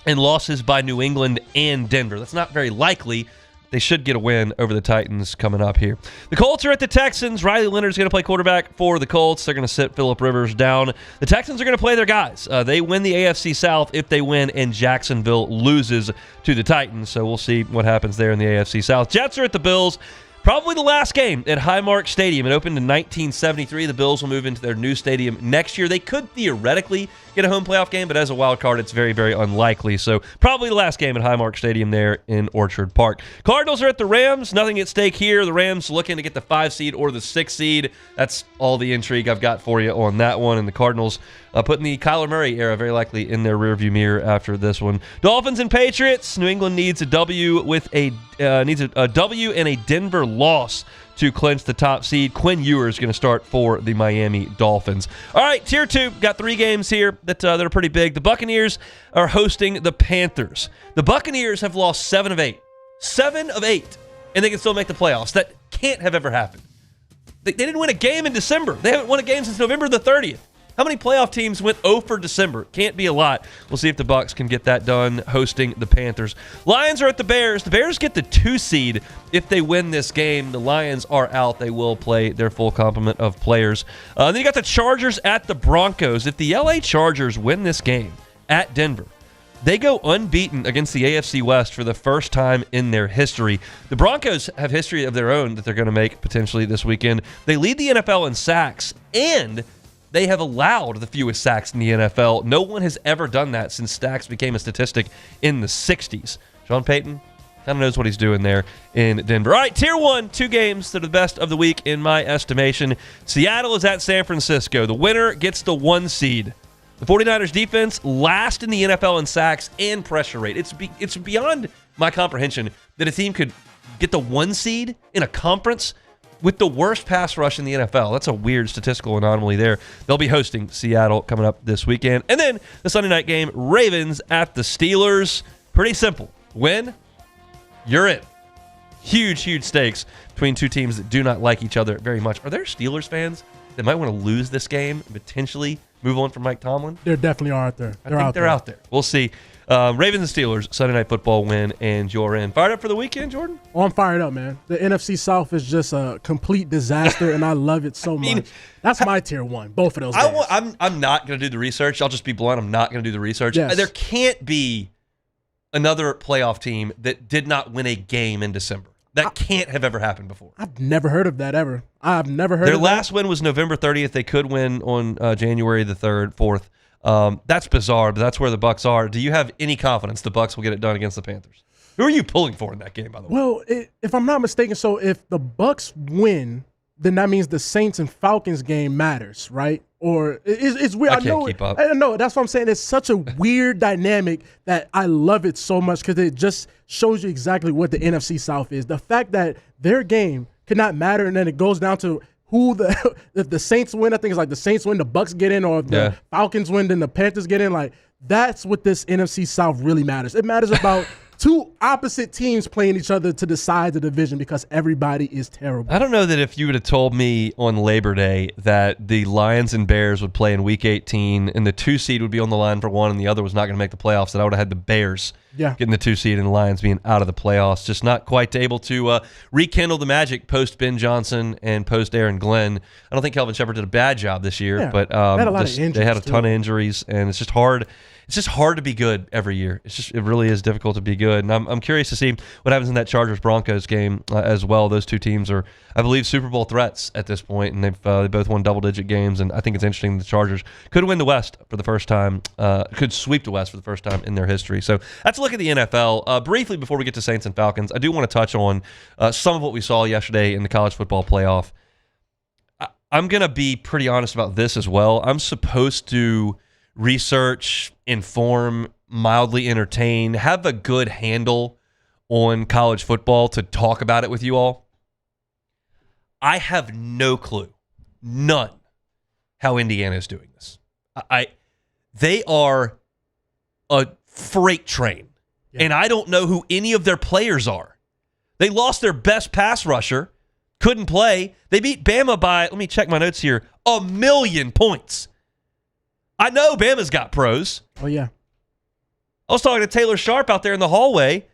and losses by New England and Denver. That's not very likely. they should get a win over the Titans coming up here. The Colts are at the Texans. Riley Leonard's going to play quarterback for the Colts. They're going to sit Phillip Rivers down. The Texans are going to play their guys. They win the AFC South if they win and Jacksonville loses to the Titans. So we'll see what happens there in the AFC South. Jets are at the Bills. Probably the last game at Highmark Stadium. It opened in 1973. The Bills will move into their new stadium next year. They could theoretically get a home playoff game, but as a wild card, it's very, very unlikely. So probably the last game at Highmark Stadium there in Orchard Park. Cardinals are at the Rams. Nothing at stake here. The Rams looking to get the 5 seed or the 6 seed. That's all the intrigue I've got for you on that one. And the Cardinals putting the Kyler Murray era very likely in their rearview mirror after this one. Dolphins and Patriots. New England needs a W a W and a Denver loss to clinch the top seed. Quinn Ewer is going to start for the Miami Dolphins. All right, Tier 2. Got 3 games here that are pretty big. The Buccaneers are hosting the Panthers. The Buccaneers have lost 7 of 8. 7 of 8. And they can still make the playoffs. That can't have ever happened. They didn't win a game in December. They haven't won a game since November the 30th. How many playoff teams went 0 for December? Can't be a lot. We'll see if the Bucs can get that done hosting the Panthers. Lions are at the Bears. The Bears get the 2 seed if they win this game. The Lions are out. They will play their full complement of players. Then you got the Chargers at the Broncos. If the LA Chargers win this game at Denver, they go unbeaten against the AFC West for the first time in their history. The Broncos have history of their own that they're going to make potentially this weekend. They lead the NFL in sacks, and they have allowed the fewest sacks in the NFL. No one has ever done that since sacks became a statistic in the 60s. Sean Payton kind of knows what he's doing there in Denver. All right, Tier 1, 2 games that are the best of the week in my estimation. Seattle is at San Francisco. The winner gets the 1 seed. The 49ers defense last in the NFL in sacks and pressure rate. It's beyond my comprehension that a team could get the 1 seed in a conference with the worst pass rush in the NFL. That's a weird statistical anomaly there. They'll be hosting Seattle coming up this weekend. And then the Sunday night game, Ravens at the Steelers. Pretty simple. Win, you're in. Huge, huge stakes between 2 teams that do not like each other very much. Are there Steelers fans that might want to lose this game and potentially move on from Mike Tomlin? There definitely are out there. I think they're out there. We'll see. Ravens and Steelers, Sunday Night Football win, and you're in. Fired up for the weekend, Jordan? Oh, I'm fired up, man. The NFC South is just a complete disaster, and I love it so much. That's my Tier 1, both of those games. I'm not going to do the research. I'll just be blunt. I'm not going to do the research. Yes. There can't be another playoff team that did not win a game in December. That can't have ever happened before. I've never heard of that ever. I've never heard of that. Their last win was November 30th. They could win on January the 3rd, 4th. That's bizarre, but that's where the Bucs are. Do you have any confidence the Bucs will get it done against the Panthers? Who are you pulling for in that game, by the way? Well, if I'm not mistaken, so if the Bucs win, then that means the Saints and Falcons game matters, right? Or it's weird. I can't keep up. I know. That's what I'm saying. It's such a weird dynamic that I love it so much because it just shows you exactly what the NFC South is. The fact that their game could not matter, and then it goes down to who if the Saints win. I think it's like the Saints win, the Bucs get in, or if the Falcons win, then the Panthers get in. Like, that's what this NFC South really matters. It matters about 2 opposite teams playing each other to decide the division because everybody is terrible. I don't know that if you would have told me on Labor Day that the Lions and Bears would play in Week 18 and the 2 seed would be on the line for one and the other was not going to make the playoffs, that I would have had the Bears getting the 2 seed and the Lions being out of the playoffs. Just not quite able to rekindle the magic post Ben Johnson and post Aaron Glenn. I don't think Kelvin Shepard did a bad job this year, but they had a ton of injuries, and it's just hard. It's just hard to be good every year. It really is difficult to be good. And I'm curious to see what happens in that Chargers-Broncos game as well. Those 2 teams are, I believe, Super Bowl threats at this point, and they both won double-digit games. And I think it's interesting the Chargers could win the West for the first time, could sweep the West for the first time in their history. So that's a look at the NFL. Briefly, before we get to Saints and Falcons, I do want to touch on some of what we saw yesterday in the college football playoff. I'm going to be pretty honest about this as well. I'm supposed to research, inform, mildly entertain, have a good handle on college football to talk about it with you all. I have no clue, none, how Indiana is doing this. They are a freight train, and I don't know who any of their players are. They lost their best pass rusher, couldn't play. They beat Bama by, let me check my notes here, 1,000,000 points. I know Bama's got pros. Oh, yeah. I was talking to Taylor Sharp out there in the hallway.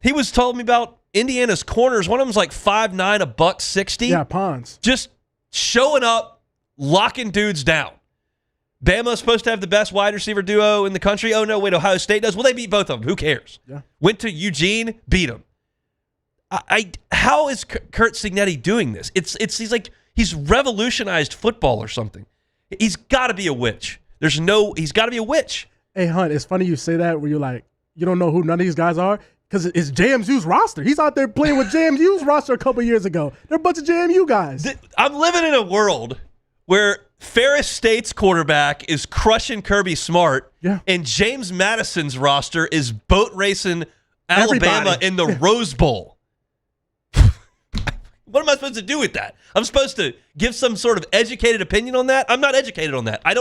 He was telling me about Indiana's corners, one of them's like 5'9", $160. Yeah, Pons. Just showing up, locking dudes down. Bama's supposed to have the best wide receiver duo in the country. Oh, no, wait, Ohio State does. Well, they beat both of them. Who cares? Yeah. Went to Eugene, beat them. How is Kurt Signetti doing this? He's revolutionized football or something. He's got to be a witch. He's got to be a witch. Hey, Hunt, it's funny you say that where you're like, you don't know who none of these guys are because it's JMU's roster. He's out there playing with JMU's roster a couple years ago. They're a bunch of JMU guys. I'm living in a world where Ferris State's quarterback is crushing Kirby Smart, and James Madison's roster is boat racing Alabama in the Rose Bowl. What am I supposed to do with that? I'm supposed to give some sort of educated opinion on that? I'm not educated on that. I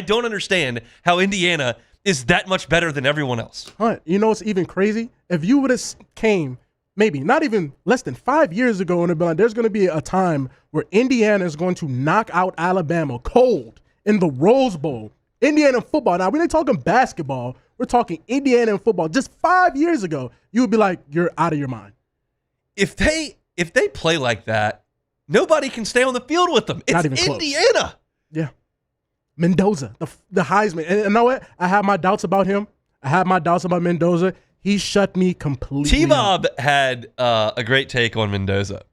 don't understand how Indiana is that much better than everyone else. Hunt, you know what's even crazy? If you would have came maybe not even less than 5 years ago and been like, there's going to be a time where Indiana is going to knock out Alabama cold in the Rose Bowl. Indiana football. Now, we're not talking basketball. We're talking Indiana football. Just 5 years ago, you would be like, you're out of your mind. If they play like that, nobody can stay on the field with them. It's Indiana. Close. Yeah. Mendoza, the Heisman. And you know what? I have my doubts about him. I have my doubts about Mendoza. He shut me completely T-Bob had a great take on Mendoza.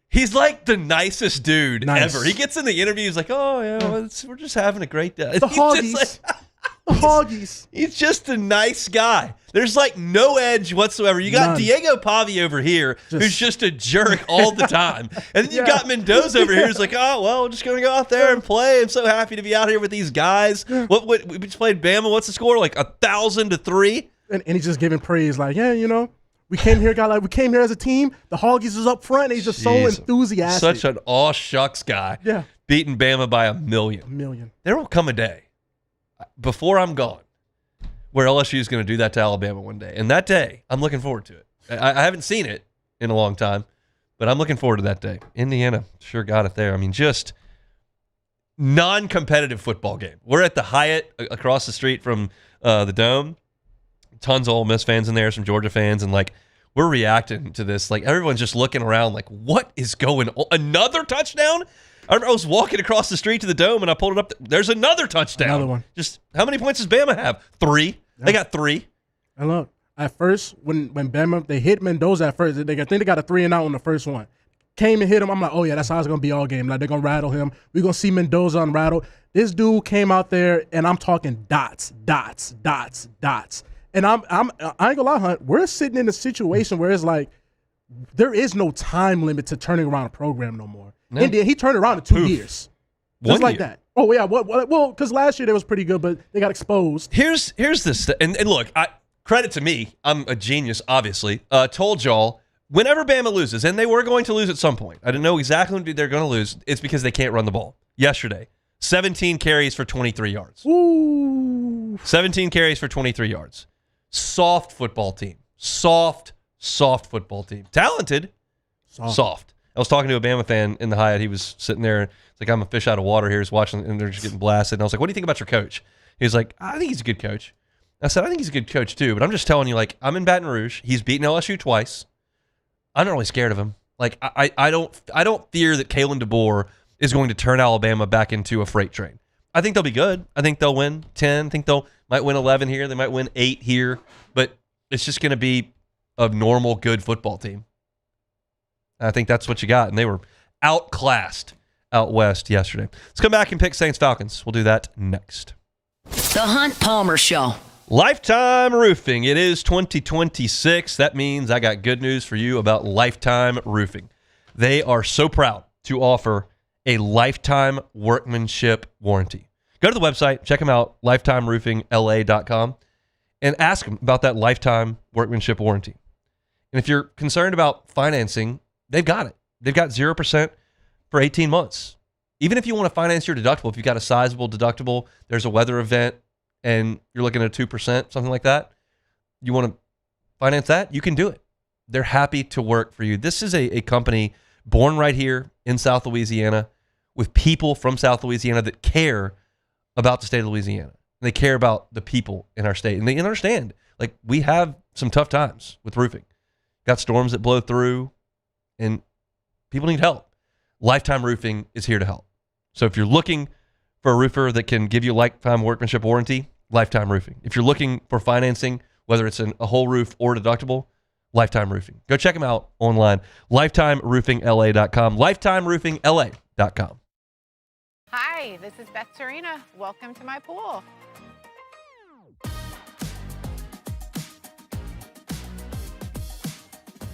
He's like the nicest dude ever. He gets in the interview, he's like, oh, yeah, we're just having a great day. The Hoggies. The Hoggies. He's just a nice guy. There's like no edge whatsoever. You got Diego Pavi over here, who's just a jerk all the time. And then you got Mendoza over here who's like, oh, well, we're just going to go out there and play. I'm so happy to be out here with these guys. What we just played Bama. What's the score? Like 1,000-3? And he's just giving praise like, yeah, you know, we came here as a team. The Hoggies is up front, and he's just so enthusiastic. Such an aw shucks guy. Yeah. Beating Bama by a million. There will come a day before I'm gone where LSU is going to do that to Alabama one day. And that day, I'm looking forward to it. I haven't seen it in a long time, but I'm looking forward to that day. Indiana sure got it there. I mean, just non-competitive football game. We're at the Hyatt across the street from the Dome. Tons of Ole Miss fans in there, some Georgia fans, and like we're reacting to this. Like everyone's just looking around like, what is going on? Another touchdown? I was walking across the street to the Dome and I pulled it up. There's another touchdown. Another one. Just how many points does Bama have? 3. Yeah. They got 3. And look, at first, when Bama, they hit Mendoza at first, I think they got a 3-and-out on the first one. Came and hit him. I'm like, oh, yeah, that's how it's going to be all game. Like, they're going to rattle him. We're going to see Mendoza unrattled. This dude came out there, and I'm talking dots. And I ain't gonna lie, Hunt, we're sitting in a situation where it's like there is no time limit to turning around a program no more. No. India, he turned around in 2 years. Just like that. Oh, yeah. Well, because last year they was pretty good, but they got exposed. Here's this. And look, credit to me. I'm a genius, obviously. Told y'all, whenever Bama loses, and they were going to lose at some point, I didn't know exactly when they're going to lose. It's because they can't run the ball. Yesterday, 17 carries for 23 yards. Ooh. 17 carries for 23 yards. Soft football team. Soft football team. Talented. Soft. I was talking to a Bama fan in the Hyatt. He was sitting there. It's like, I'm a fish out of water here. He's watching, and they're just getting blasted. And I was like, what do you think about your coach? He was like, I think he's a good coach. I said, I think he's a good coach too. But I'm just telling you, like, I'm in Baton Rouge. He's beaten LSU twice. I'm not really scared of him. Like, I don't fear that Kalen DeBoer is going to turn Alabama back into a freight train. I think they'll be good. I think they'll win 10. I think might win 11 here. They might win 8 here. But it's just going to be a normal, good football team. I think that's what you got. And they were outclassed out west yesterday. Let's come back and pick Saints-Falcons. We'll do that next. The Hunt Palmer Show. Lifetime Roofing. It is 2026. That means I got good news for you about Lifetime Roofing. They are so proud to offer a lifetime workmanship warranty. Go to the website, check them out, lifetimeroofingla.com, and ask them about that lifetime workmanship warranty. And if you're concerned about financing, they've got it. They've got 0% for 18 months. Even if you want to finance your deductible, if you've got a sizable deductible, there's a weather event, and you're looking at 2%, something like that, you want to finance that, you can do it. They're happy to work for you. This is a company born right here in South Louisiana with people from South Louisiana that care about the state of Louisiana. They care about the people in our state, and they understand, like, we have some tough times with roofing. got storms that blow through, and people need help. Lifetime Roofing is here to help. So if you're looking for a roofer that can give you a lifetime workmanship warranty, Lifetime Roofing. If you're looking for financing, whether it's a whole roof or deductible, Lifetime Roofing. Go check them out online. LifetimeRoofingLA.com. LifetimeRoofingLA.com. Hi, this is Beth Serena. Welcome to my pool.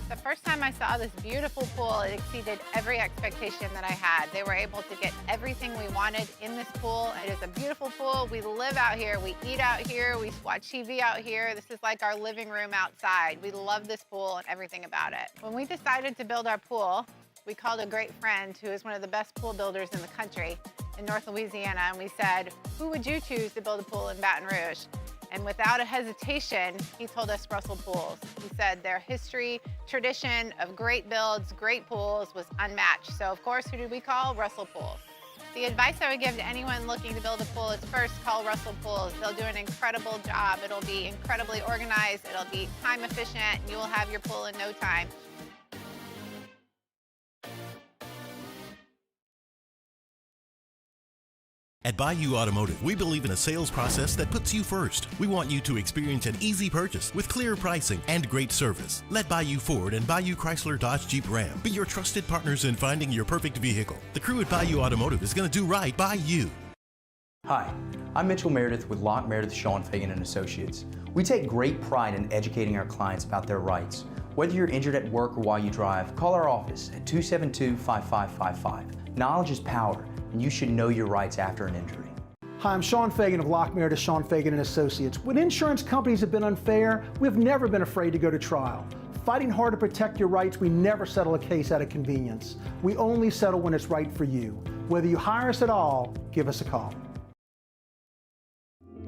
The first time I saw this beautiful pool, it exceeded every expectation that I had. They were able to get everything we wanted in this pool. It is a beautiful pool. We live out here. We eat out here. We watch TV out here. This is like our living room outside. We love this pool and everything about it. When we decided to build our pool, we called a great friend who is one of the best pool builders in the country in North Louisiana, and we said, who would you choose to build a pool in Baton Rouge? And without a hesitation, he told us Russell Pools. He said their history, tradition of great builds, great pools was unmatched. So of course, who did we call? Russell Pools. The advice I would give to anyone looking to build a pool is first call Russell Pools. They'll do an incredible job. It'll be incredibly organized. It'll be time efficient, and you will have your pool in no time. At Bayou Automotive, we believe in a sales process that puts you first. We want you to experience an easy purchase with clear pricing and great service. Let Bayou Ford and Bayou Chrysler Dodge Jeep Ram be your trusted partners in finding your perfect vehicle. The crew at Bayou Automotive is going to do right by you. Hi, I'm Mitchell Meredith with Locke Meredith, Sean Fagan & Associates. We take great pride in educating our clients about their rights. Whether you're injured at work or while you drive, call our office at 272-5555. Knowledge is power, and you should know your rights after an injury. Hi, I'm Sean Fagan of Locke Meredith, Sean Fagan & Associates. When insurance companies have been unfair, we've never been afraid to go to trial. Fighting hard to protect your rights, we never settle a case out of convenience. We only settle when it's right for you. Whether you hire us at all, give us a call.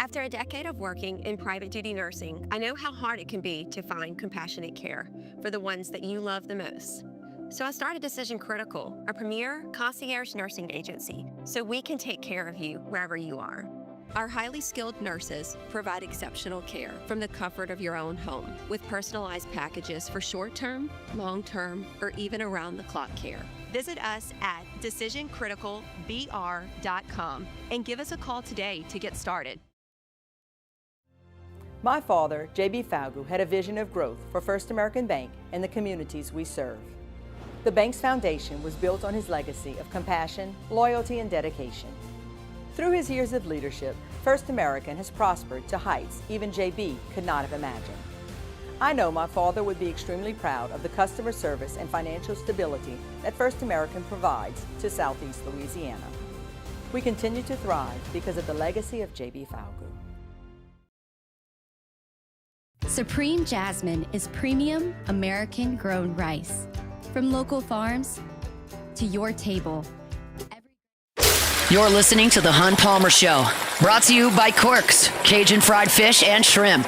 After a decade of working in private duty nursing, I know how hard it can be to find compassionate care for the ones that you love the most. So I started Decision Critical, a premier concierge nursing agency, so we can take care of you wherever you are. Our highly skilled nurses provide exceptional care from the comfort of your own home with personalized packages for short-term, long-term, or even around-the-clock care. Visit us at decisioncriticalbr.com and give us a call today to get started. My father, J.B. Falgu, had a vision of growth for First American Bank and the communities we serve. The bank's foundation was built on his legacy of compassion, loyalty, and dedication. Through his years of leadership, First American has prospered to heights even JB could not have imagined. I know my father would be extremely proud of the customer service and financial stability that First American provides to Southeast Louisiana. We continue to thrive because of the legacy of JB Falgu. Supreme Jasmine is premium American-grown rice. From local farms to your table. You're listening to The Hunt Palmer Show, brought to you by Corks, Cajun fried fish and shrimp.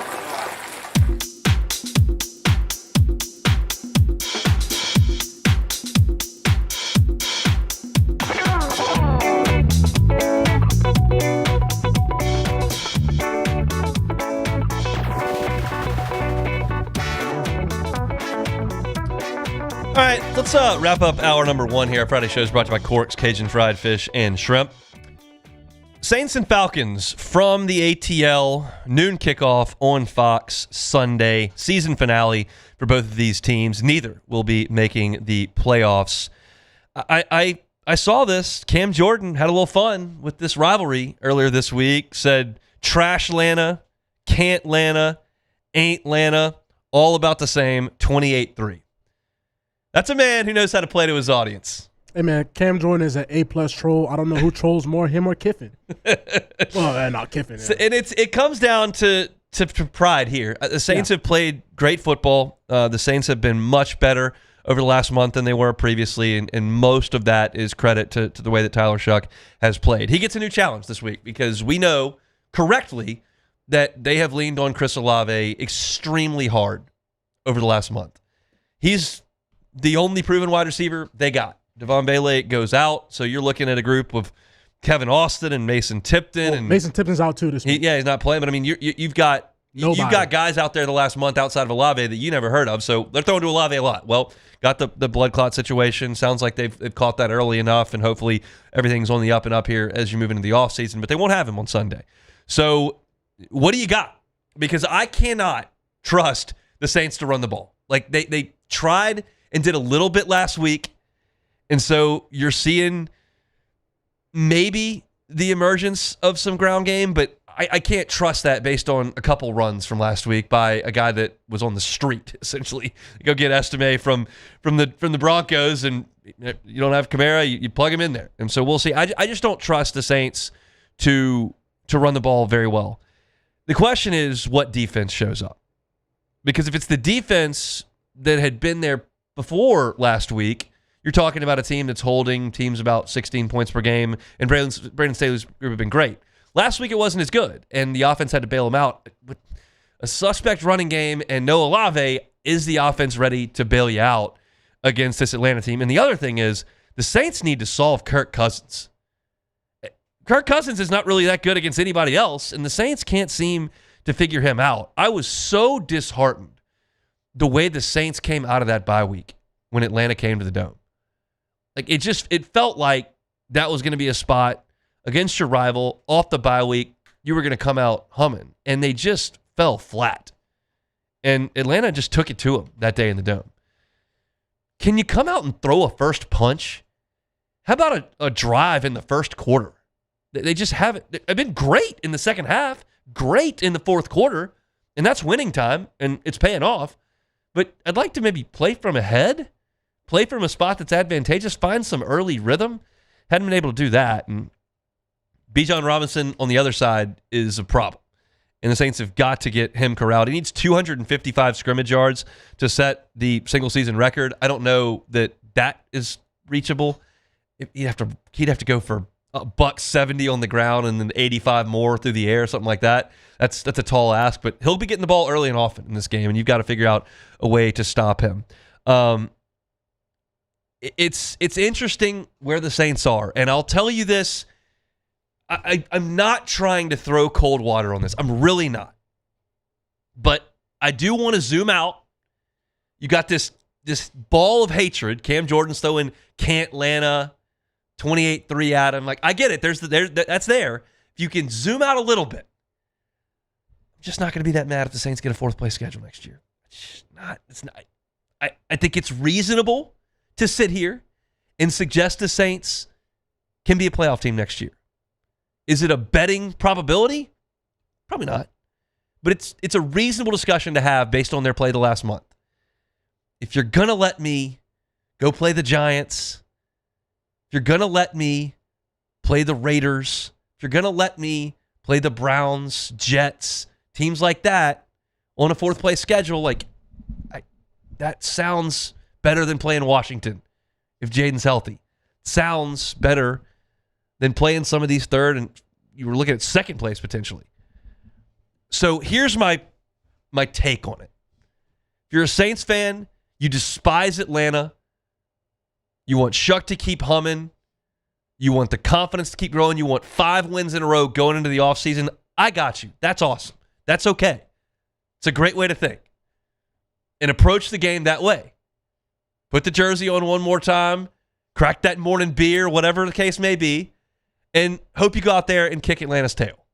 All right, let's wrap up hour number one here. Our Friday show is brought to you by Corks, Cajun fried fish and shrimp. Saints and Falcons from the ATL, noon kickoff on Fox Sunday, season finale for both of these teams. Neither will be making the playoffs. I saw this. Cam Jordan had a little fun with this rivalry earlier this week. Said trash Lana, can't Lana, ain't Lana, all about the same, 28-3. That's a man who knows how to play to his audience. Hey, man, Cam Jordan is an A-plus troll. I don't know who trolls more, him or Kiffin. Well, not Kiffin. Yeah. So, and it comes down to pride here. The Saints have played great football. The Saints have been much better over the last month than they were previously, and most of that is credit to the way that Tyler Shuck has played. He gets a new challenge this week because we know correctly that they have leaned on Chris Olave extremely hard over the last month. He's the only proven wide receiver they got. Devon Bailey goes out, so you're looking at a group of Kevin Austin and Mason Tipton. Well, and Mason Tipton's out too this week. He's not playing, but I mean, you've got You've got guys out there the last month outside of Olave that you never heard of, so they're throwing to Olave a lot. Well, got the blood clot situation. Sounds like they've caught that early enough, and hopefully everything's on the up and up here as you move into the offseason, but they won't have him on Sunday. So what do you got? Because I cannot trust the Saints to run the ball. Like, they tried and did a little bit last week, and so you're seeing maybe the emergence of some ground game, but I can't trust that based on a couple runs from last week by a guy that was on the street, essentially. You go get Estime from the Broncos, and you don't have Kamara, you plug him in there. And so we'll see. I just don't trust the Saints to run the ball very well. The question is what defense shows up. Because if it's the defense that had been there before last week, you're talking about a team that's holding teams about 16 points per game, and Brandon Staley's group have been great. Last week it wasn't as good, and the offense had to bail him out. With a suspect running game and no Olave, is the offense ready to bail you out against this Atlanta team? And the other thing is, the Saints need to solve Kirk Cousins. Kirk Cousins is not really that good against anybody else, and the Saints can't seem to figure him out. I was so disheartened the way the Saints came out of that bye week when Atlanta came to the Dome. Like, it felt like that was going to be a spot against your rival off the bye week. You were going to come out humming, and they just fell flat. And Atlanta just took it to them that day in the Dome. Can you come out and throw a first punch? How about a drive in the first quarter? They just haven't. They've been great in the second half, great in the fourth quarter, and that's winning time, and it's paying off. But I'd like to maybe play from ahead, play from a spot that's advantageous, find some early rhythm. Hadn't been able to do that, and Bijan Robinson on the other side is a problem. And the Saints have got to get him corralled. He needs 255 scrimmage yards to set the single-season record. I don't know that is reachable. He'd have to go for $170 on the ground and then 85 more through the air, something like that. That's a tall ask, but he'll be getting the ball early and often in this game, and you've got to figure out a way to stop him. It's interesting where the Saints are, and I'll tell you this. I'm not trying to throw cold water on this. I'm really not. But I do want to zoom out. You got this ball of hatred. Cam Jordan's throwing Cantlanta 28-3 at him. Like, I get it. That's there. If you can zoom out a little bit. I'm just not going to be that mad if the Saints get a fourth place schedule next year. It's not. I think it's reasonable to sit here and suggest the Saints can be a playoff team next year. Is it a betting probability? Probably not. But it's a reasonable discussion to have based on their play the last month. If you're going to let me go play the Giants, if you're going to let me play the Raiders, if you're going to let me play the Browns, Jets, teams like that on a fourth place schedule, that sounds better than playing Washington if Jaden's healthy. Sounds better than playing some of these third, and you were looking at second place potentially. So here's my take on it. If you're a Saints fan, you despise Atlanta, you want Shuck to keep humming, you want the confidence to keep growing, you want 5 wins in a row going into the offseason, I got you. That's awesome. That's okay. It's a great way to think. And approach the game that way. Put the jersey on one more time, crack that morning beer, whatever the case may be, and hope you go out there and kick Atlanta's tail.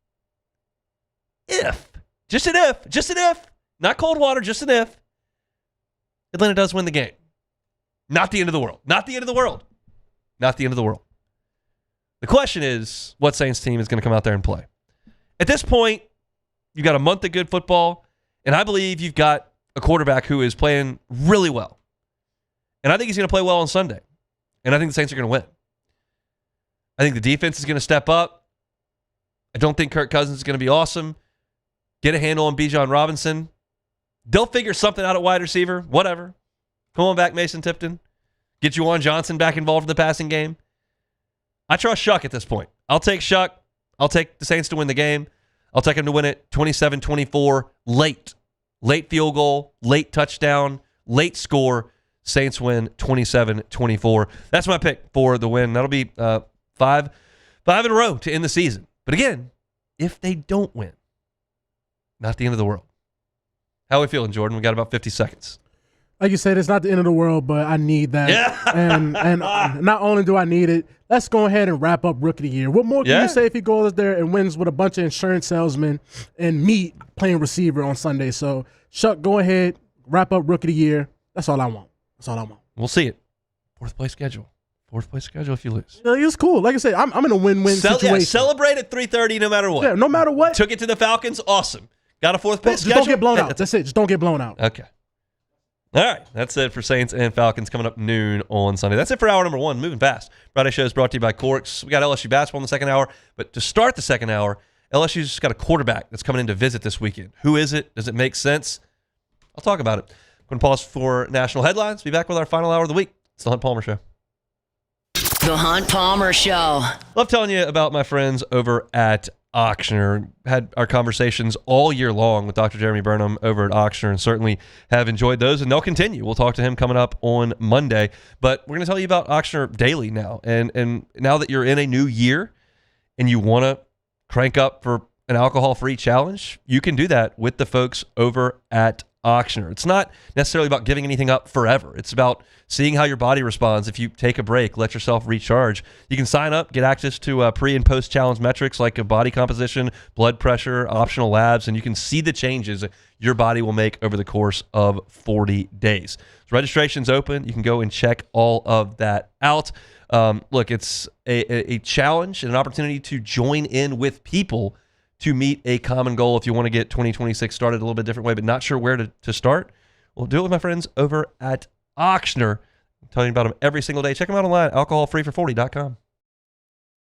Just an if, not cold water, just an if, Atlanta does win the game. Not the end of the world. Not the end of the world. Not the end of the world. The question is, what Saints team is going to come out there and play? At this point, you've got a month of good football, and I believe you've got a quarterback who is playing really well. And I think he's going to play well on Sunday. And I think the Saints are going to win. I think the defense is going to step up. I don't think Kirk Cousins is going to be awesome. Get a handle on Bijan Robinson. They'll figure something out at wide receiver. Whatever. Come on back, Mason Tipton. Get Juwan Johnson back involved in the passing game. I trust Shuck at this point. I'll take Shuck. I'll take the Saints to win the game. I'll take him to win it 27-24 late. Late field goal, late touchdown, late score. Saints win 27-24. That's my pick for the win. That'll be 5 in a row to end the season. But again, if they don't win, not the end of the world. How are we feeling, Jordan? We got about 50 seconds. Like you said, it's not the end of the world, but I need that. Yeah. and not only do I need it, let's go ahead and wrap up Rookie of the Year. What more can you say if he goes there and wins with a bunch of insurance salesmen and me playing receiver on Sunday? So, Chuck, go ahead, wrap up Rookie of the Year. That's all I want. That's all I want. We'll see it. Fourth place schedule if you lose. It's cool. Like I said, I'm in a win-win situation. Yeah, celebrate at 3:30 no matter what. Yeah, no matter what. Took it to the Falcons. Awesome. Got a fourth place Just schedule. don't get blown out. That's it. Just don't get blown out. Okay. All right. That's it for Saints and Falcons coming up noon on Sunday. That's it for hour number 1. Moving fast. Friday show is brought to you by Corks. We got LSU basketball in the second hour. But to start the second hour, LSU's got a quarterback that's coming in to visit this weekend. Who is it? Does it make sense? I'll talk about it. I'm going to pause for national headlines. Be back with our final hour of the week. It's the Hunt Palmer Show. The Hunt Palmer Show. Love telling you about my friends over at Auctioner. Had our conversations all year long with Dr. Jeremy Burnham over at Auctioner and certainly have enjoyed those, and they'll continue. We'll talk to him coming up on Monday. But we're going to tell you about Auctioner daily now. And now that you're in a new year and you want to crank up for an alcohol-free challenge, you can do that with the folks over at Auctioner. It's not necessarily about giving anything up forever. It's about seeing how your body responds if you take a break, let yourself recharge. You can sign up, get access to pre- and post-challenge metrics like body composition, blood pressure, optional labs, and you can see the changes your body will make over the course of 40 days. So registration's open. You can go and check all of that out. Look, it's a challenge and an opportunity to join in with people to meet a common goal if you want to get 2026 started a little bit different way, but not sure where to start. Well, do it with my friends over at Auctioner. I'm telling you about them every single day. Check them out online, alcoholfreefor40.com.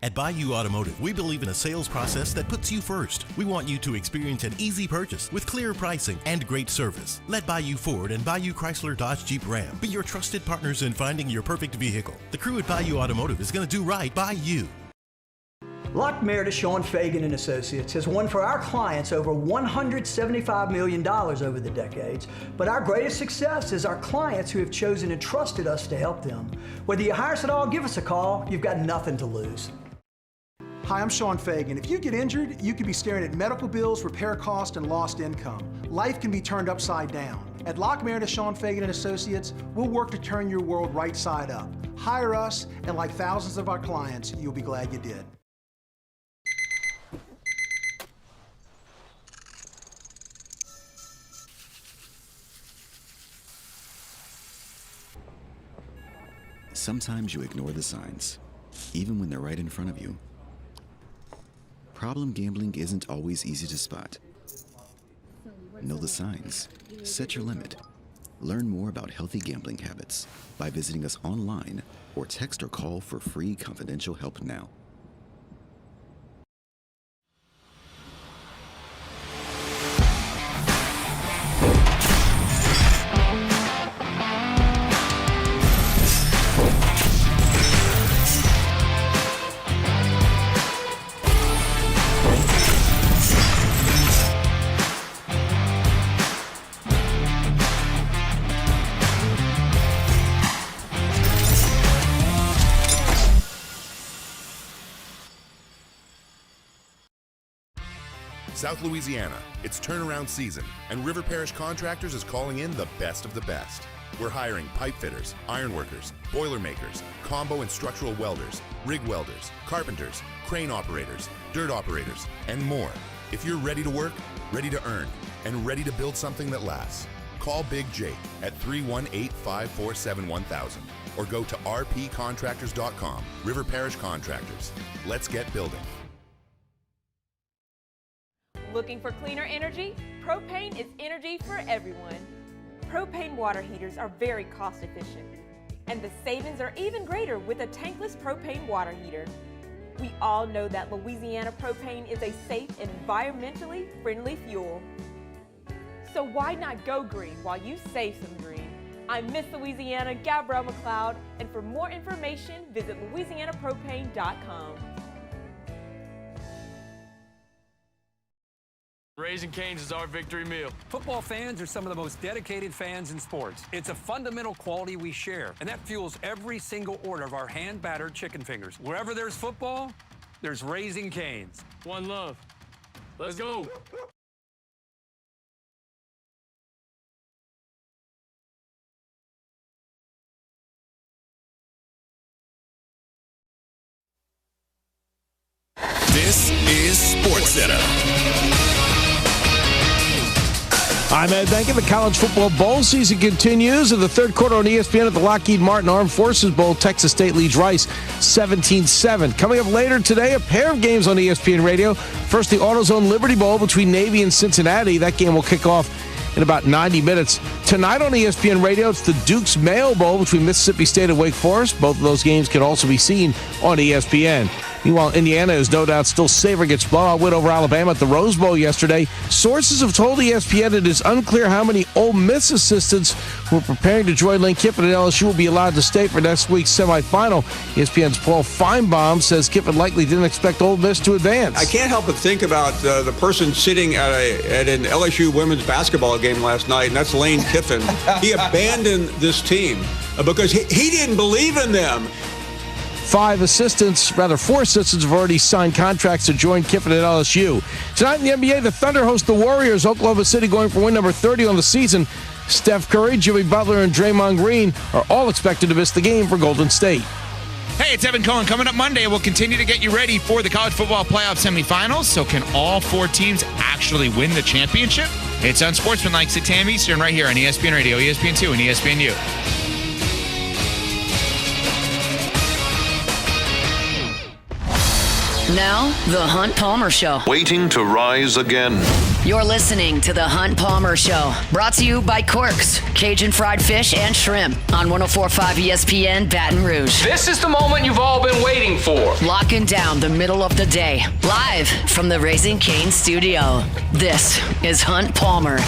At Bayou Automotive, we believe in a sales process that puts you first. We want you to experience an easy purchase with clear pricing and great service. Let Bayou Ford and Bayou Chrysler Dodge Jeep Ram be your trusted partners in finding your perfect vehicle. The crew at Bayou Automotive is going to do right by you. Lock Meredith, Sean Fagan and Associates has won for our clients over $175 million over the decades, but our greatest success is our clients who have chosen and trusted us to help them. Whether you hire us at all, give us a call. You've got nothing to lose. Hi, I'm Sean Fagan. If you get injured, you could be staring at medical bills, repair costs, and lost income. Life can be turned upside down. At Lock Meredith, Sean Fagan and Associates, we'll work to turn your world right side up. Hire us, and like thousands of our clients, you'll be glad you did. Sometimes you ignore the signs, even when they're right in front of you. Problem gambling isn't always easy to spot. Know the signs. Set your limit. Learn more about healthy gambling habits by visiting us online or text or call for free confidential help now. South Louisiana, it's turnaround season, and River Parish Contractors is calling in the best of the best. We're hiring pipe fitters, iron workers, boiler makers, combo and structural welders, rig welders, carpenters, crane operators, dirt operators, and more. If you're ready to work, ready to earn, and ready to build something that lasts, call Big Jake at 318-547-1000 or go to rpcontractors.com. River Parish Contractors. Let's get building. Looking for cleaner energy? Propane is energy for everyone. Propane water heaters are very cost efficient, and the savings are even greater with a tankless propane water heater. We all know that Louisiana propane is a safe and environmentally friendly fuel. So why not go green while you save some green? I'm Miss Louisiana, Gabrielle McLeod, and for more information, visit louisianapropane.com. Raising Cane's is our victory meal. Football fans are some of the most dedicated fans in sports. It's a fundamental quality we share, and that fuels every single order of our hand-battered chicken fingers. Wherever there's football, there's Raising Cane's. One love. Let's go. This is SportsCenter. I'm Ed Benkin. The college football bowl season continues. In the third quarter on ESPN at the Lockheed Martin Armed Forces Bowl, Texas State leads Rice 17-7. Coming up later today, a pair of games on ESPN Radio. First, the AutoZone Liberty Bowl between Navy and Cincinnati. That game will kick off in about 90 minutes. Tonight on ESPN Radio, it's the Duke's Mayo Bowl between Mississippi State and Wake Forest. Both of those games can also be seen on ESPN. Meanwhile, Indiana is no doubt still savoring its blowout win over Alabama at the Rose Bowl yesterday. Sources have told ESPN it is unclear how many Ole Miss assistants who are preparing to join Lane Kiffin and LSU will be allowed to stay for next week's semifinal. ESPN's Paul Feinbaum says Kiffin likely didn't expect Ole Miss to advance. I can't help but think about the person sitting at an LSU women's basketball game last night, and that's Lane Kiffin. He abandoned this team because he didn't believe in them. Four assistants have already signed contracts to join Kiffin at LSU. Tonight in the NBA, the Thunder host the Warriors. Oklahoma City going for win number 30 on the season. Steph Curry, Jimmy Butler, and Draymond Green are all expected to miss the game for Golden State. Hey, it's Evan Cohen. Coming up Monday, we'll continue to get you ready for the college football playoff semifinals. So can all four teams actually win the championship? It's Unsportsmanlike 6 a.m. Eastern right here on ESPN Radio, ESPN2, and ESPNU. Now, The Hunt Palmer Show. Waiting to rise again. You're listening to The Hunt Palmer Show. Brought to you by Corks, Cajun fried fish and shrimp on 104.5 ESPN Baton Rouge. This is the moment you've all been waiting for. Locking down the middle of the day. Live from the Raising Cane studio. This is Hunt Palmer.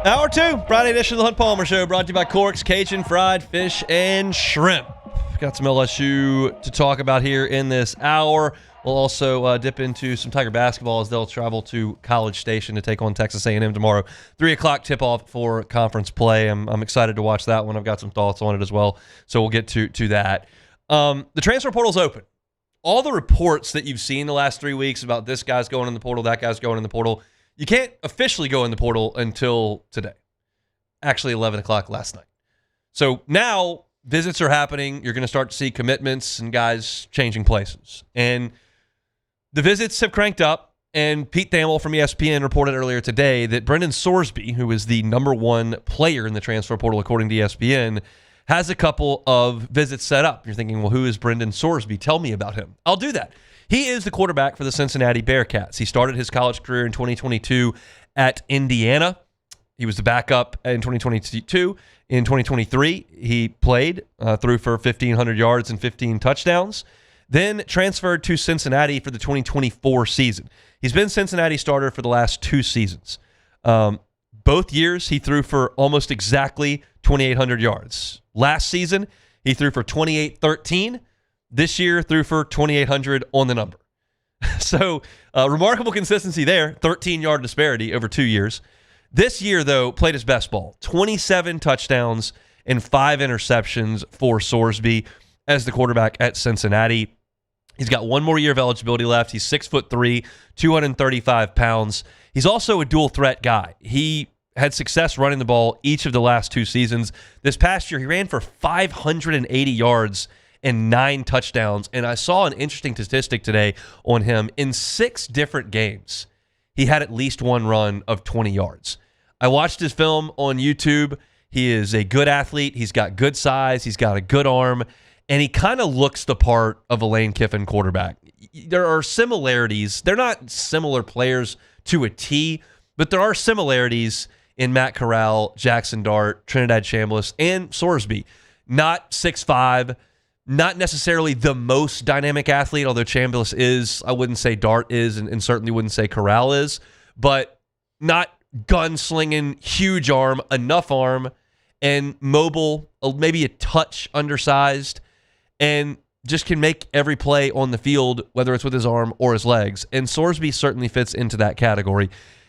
Hour 2, Friday edition of the Hunt Palmer Show, brought to you by Corks, Cajun fried fish and shrimp. Got some LSU to talk about here in this hour. We'll also dip into some Tiger basketball as they'll travel to College Station to take on Texas A&M tomorrow. 3 o'clock tip-off for conference play. I'm excited to watch that one. I've got some thoughts on it as well, so we'll get to that. The transfer portal's open. All the reports that you've seen the last 3 weeks about this guy's going in the portal, that guy's going in the portal, you can't officially go in the portal until today. Actually, 11 o'clock last night. So now visits are happening. You're going to start to see commitments and guys changing places. And the visits have cranked up. And Pete Thamel from ESPN reported earlier today that Brendan Sorsby, who is the number one player in the transfer portal according to ESPN, has a couple of visits set up. You're thinking, well, who is Brendan Sorsby? Tell me about him. I'll do that. He is the quarterback for the Cincinnati Bearcats. He started his college career in 2022 at Indiana. He was the backup in 2022. In 2023, he played, threw for 1,500 yards and 15 touchdowns, then transferred to Cincinnati for the 2024 season. He's been Cincinnati starter for the last 2 seasons. Both years, he threw for almost exactly 2,800 yards. Last season, he threw for 2,813. This year, threw for 2,800 on the number. So, remarkable consistency there, 13-yard disparity over 2 years. This year, though, played his best ball. 27 touchdowns and 5 interceptions for Sorsby as the quarterback at Cincinnati. He's got 1 more year of eligibility left. He's 6'3", 235 pounds. He's also a dual-threat guy. He had success running the ball each of the last 2 seasons. This past year, he ran for 580 yards and 9 touchdowns. And I saw an interesting statistic today on him. In 6 different games, he had at least 1 run of 20 yards. I watched his film on YouTube. He is a good athlete. He's got good size. He's got a good arm. And he kind of looks the part of a Lane Kiffin quarterback. There are similarities. They're not similar players to a T, but there are similarities in Matt Corral, Jackson Dart, Trinidad Chambliss, and Sorsby. Not 6'5", not necessarily the most dynamic athlete, although Chambliss is. I wouldn't say Dart is, and certainly wouldn't say Corral is, but not gunslinging, huge arm, enough arm, and mobile, maybe a touch undersized, and just can make every play on the field, whether it's with his arm or his legs. And Sorsby certainly fits into that category.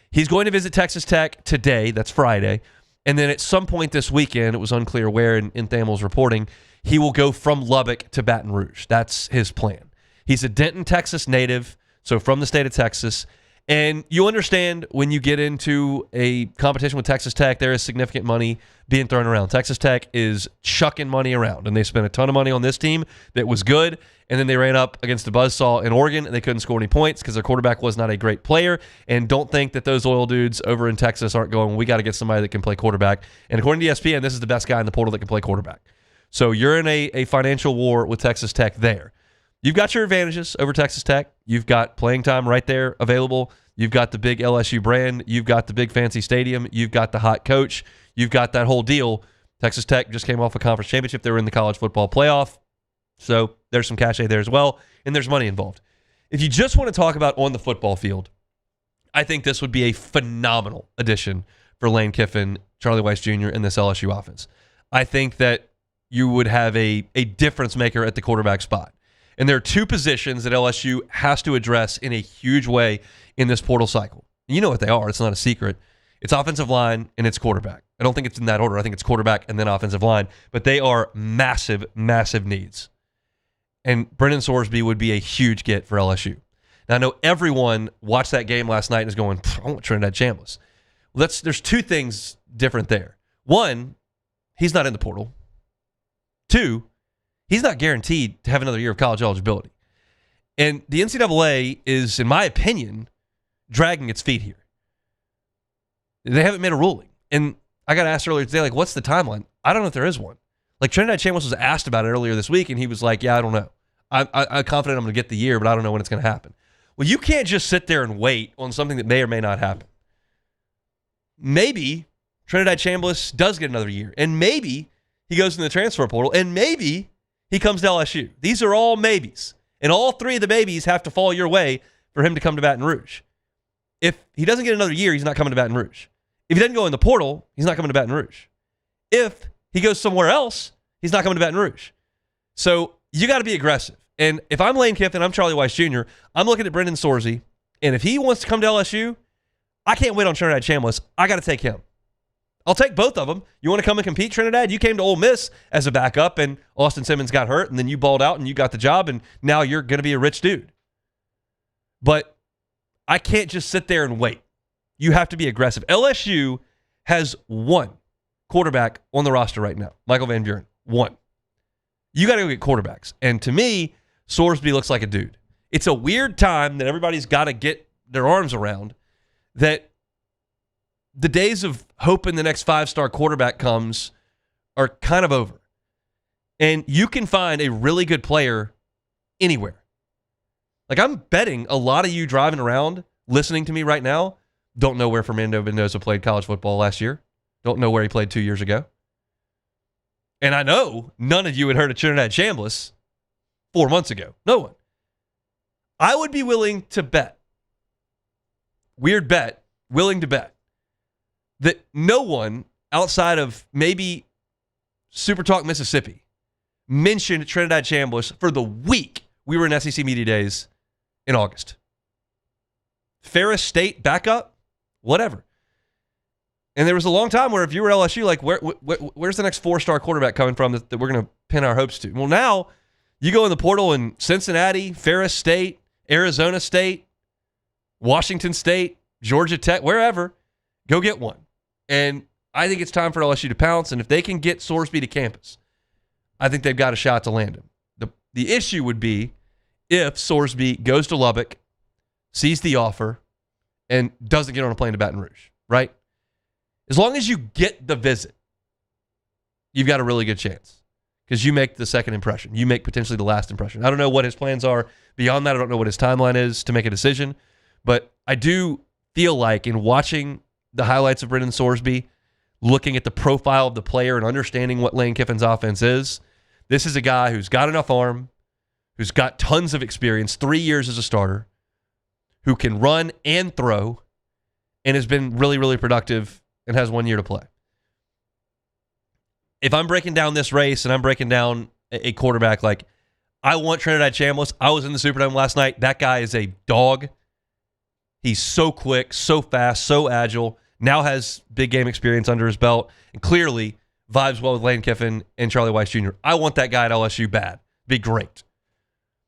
He's going to visit Texas Tech today. That's Friday. And then at some point this weekend, it was unclear where in Thamel's reporting, he will go from Lubbock to Baton Rouge. That's his plan. He's a Denton, Texas native, so from the state of Texas. And you understand when you get into a competition with Texas Tech, there is significant money being thrown around. Texas Tech is chucking money around, and they spent a ton of money on this team that was good, and then they ran up against the buzzsaw in Oregon, and they couldn't score any points because their quarterback was not a great player. And don't think that those oil dudes over in Texas aren't going, we got to get somebody that can play quarterback. And according to ESPN, this is the best guy in the portal that can play quarterback. So you're in a financial war with Texas Tech there. You've got your advantages over Texas Tech. You've got playing time right there available. You've got the big LSU brand. You've got the big fancy stadium. You've got the hot coach. You've got that whole deal. Texas Tech just came off a conference championship. They were in the college football playoff. So there's some cachet there as well, and there's money involved. If you just want to talk about on the football field, I think this would be a phenomenal addition for Lane Kiffin, Charlie Weiss Jr., and this LSU offense. I think that you would have a difference maker at the quarterback spot. And there are two positions that LSU has to address in a huge way in this portal cycle. You know what they are. It's not a secret. It's offensive line and it's quarterback. I don't think it's in that order. I think it's quarterback and then offensive line. But they are massive, massive needs. And Brendan Sorsby would be a huge get for LSU. Now, I know everyone watched that game last night and is going, I want Trinidad Chambliss. Well, there's two things different there. One, he's not in the portal. Two, he's not guaranteed to have another year of college eligibility. And the NCAA is, in my opinion, dragging its feet here. They haven't made a ruling. And I got asked earlier today, what's the timeline? I don't know if there is one. Trinidad Chambliss was asked about it earlier this week, and he was like, yeah, I don't know. I'm confident I'm going to get the year, but I don't know when it's going to happen. Well, you can't just sit there and wait on something that may or may not happen. Maybe Trinidad Chambliss does get another year, and maybe he goes in the transfer portal, and maybe he comes to LSU. These are all maybes, and all three of the maybes have to fall your way for him to come to Baton Rouge. If he doesn't get another year, he's not coming to Baton Rouge. If he doesn't go in the portal, he's not coming to Baton Rouge. If he goes somewhere else, he's not coming to Baton Rouge. So you got to be aggressive. And if I'm Lane Kiffin, I'm Charlie Weiss Jr., I'm looking at Brendan Sorsby, and if he wants to come to LSU, I can't wait on Trinidad Chambliss. I got to take him. I'll take both of them. You want to come and compete, Trinidad? You came to Ole Miss as a backup, and Austin Simmons got hurt, and then you balled out, and you got the job, and now you're going to be a rich dude. But I can't just sit there and wait. You have to be aggressive. LSU has one quarterback on the roster right now, Michael Van Buren. One. You got to go get quarterbacks. And to me, Sorsby looks like a dude. It's a weird time that everybody's got to get their arms around, that the days of hoping the next five-star quarterback comes are kind of over. And you can find a really good player anywhere. I'm betting a lot of you driving around, listening to me right now, don't know where Fernando Mendoza played college football last year. Don't know where he played 2 years ago. And I know none of you had heard of Trinidad Chambliss 4 months ago. No one. I would be willing to bet, weird bet, willing to bet, that no one outside of maybe Super Talk Mississippi mentioned Trinidad Chambliss for the week we were in SEC Media Days in August. Ferris State backup, whatever. And there was a long time where if you were LSU, where's the next four-star quarterback coming from that we're going to pin our hopes to? Well, now you go in the portal in Cincinnati, Ferris State, Arizona State, Washington State, Georgia Tech, wherever, go get one. And I think it's time for LSU to pounce. And if they can get Sorsby to campus, I think they've got a shot to land him. The issue would be if Sorsby goes to Lubbock, sees the offer, and doesn't get on a plane to Baton Rouge, right? As long as you get the visit, you've got a really good chance because you make the second impression. You make potentially the last impression. I don't know what his plans are beyond that. I don't know what his timeline is to make a decision, but I do feel like in watching the highlights of Brendan Sorsby, looking at the profile of the player and understanding what Lane Kiffin's offense is, this is a guy who's got enough arm, who's got tons of experience, 3 years as a starter, who can run and throw, and has been really, really productive and has 1 year to play. If I'm breaking down this race and I'm breaking down a quarterback, I want Trinidad Chambliss. I was in the Superdome last night. That guy is a dog. He's so quick, so fast, so agile, now has big game experience under his belt, and clearly vibes well with Lane Kiffin and Charlie Weiss Jr. I want that guy at LSU bad. Be great.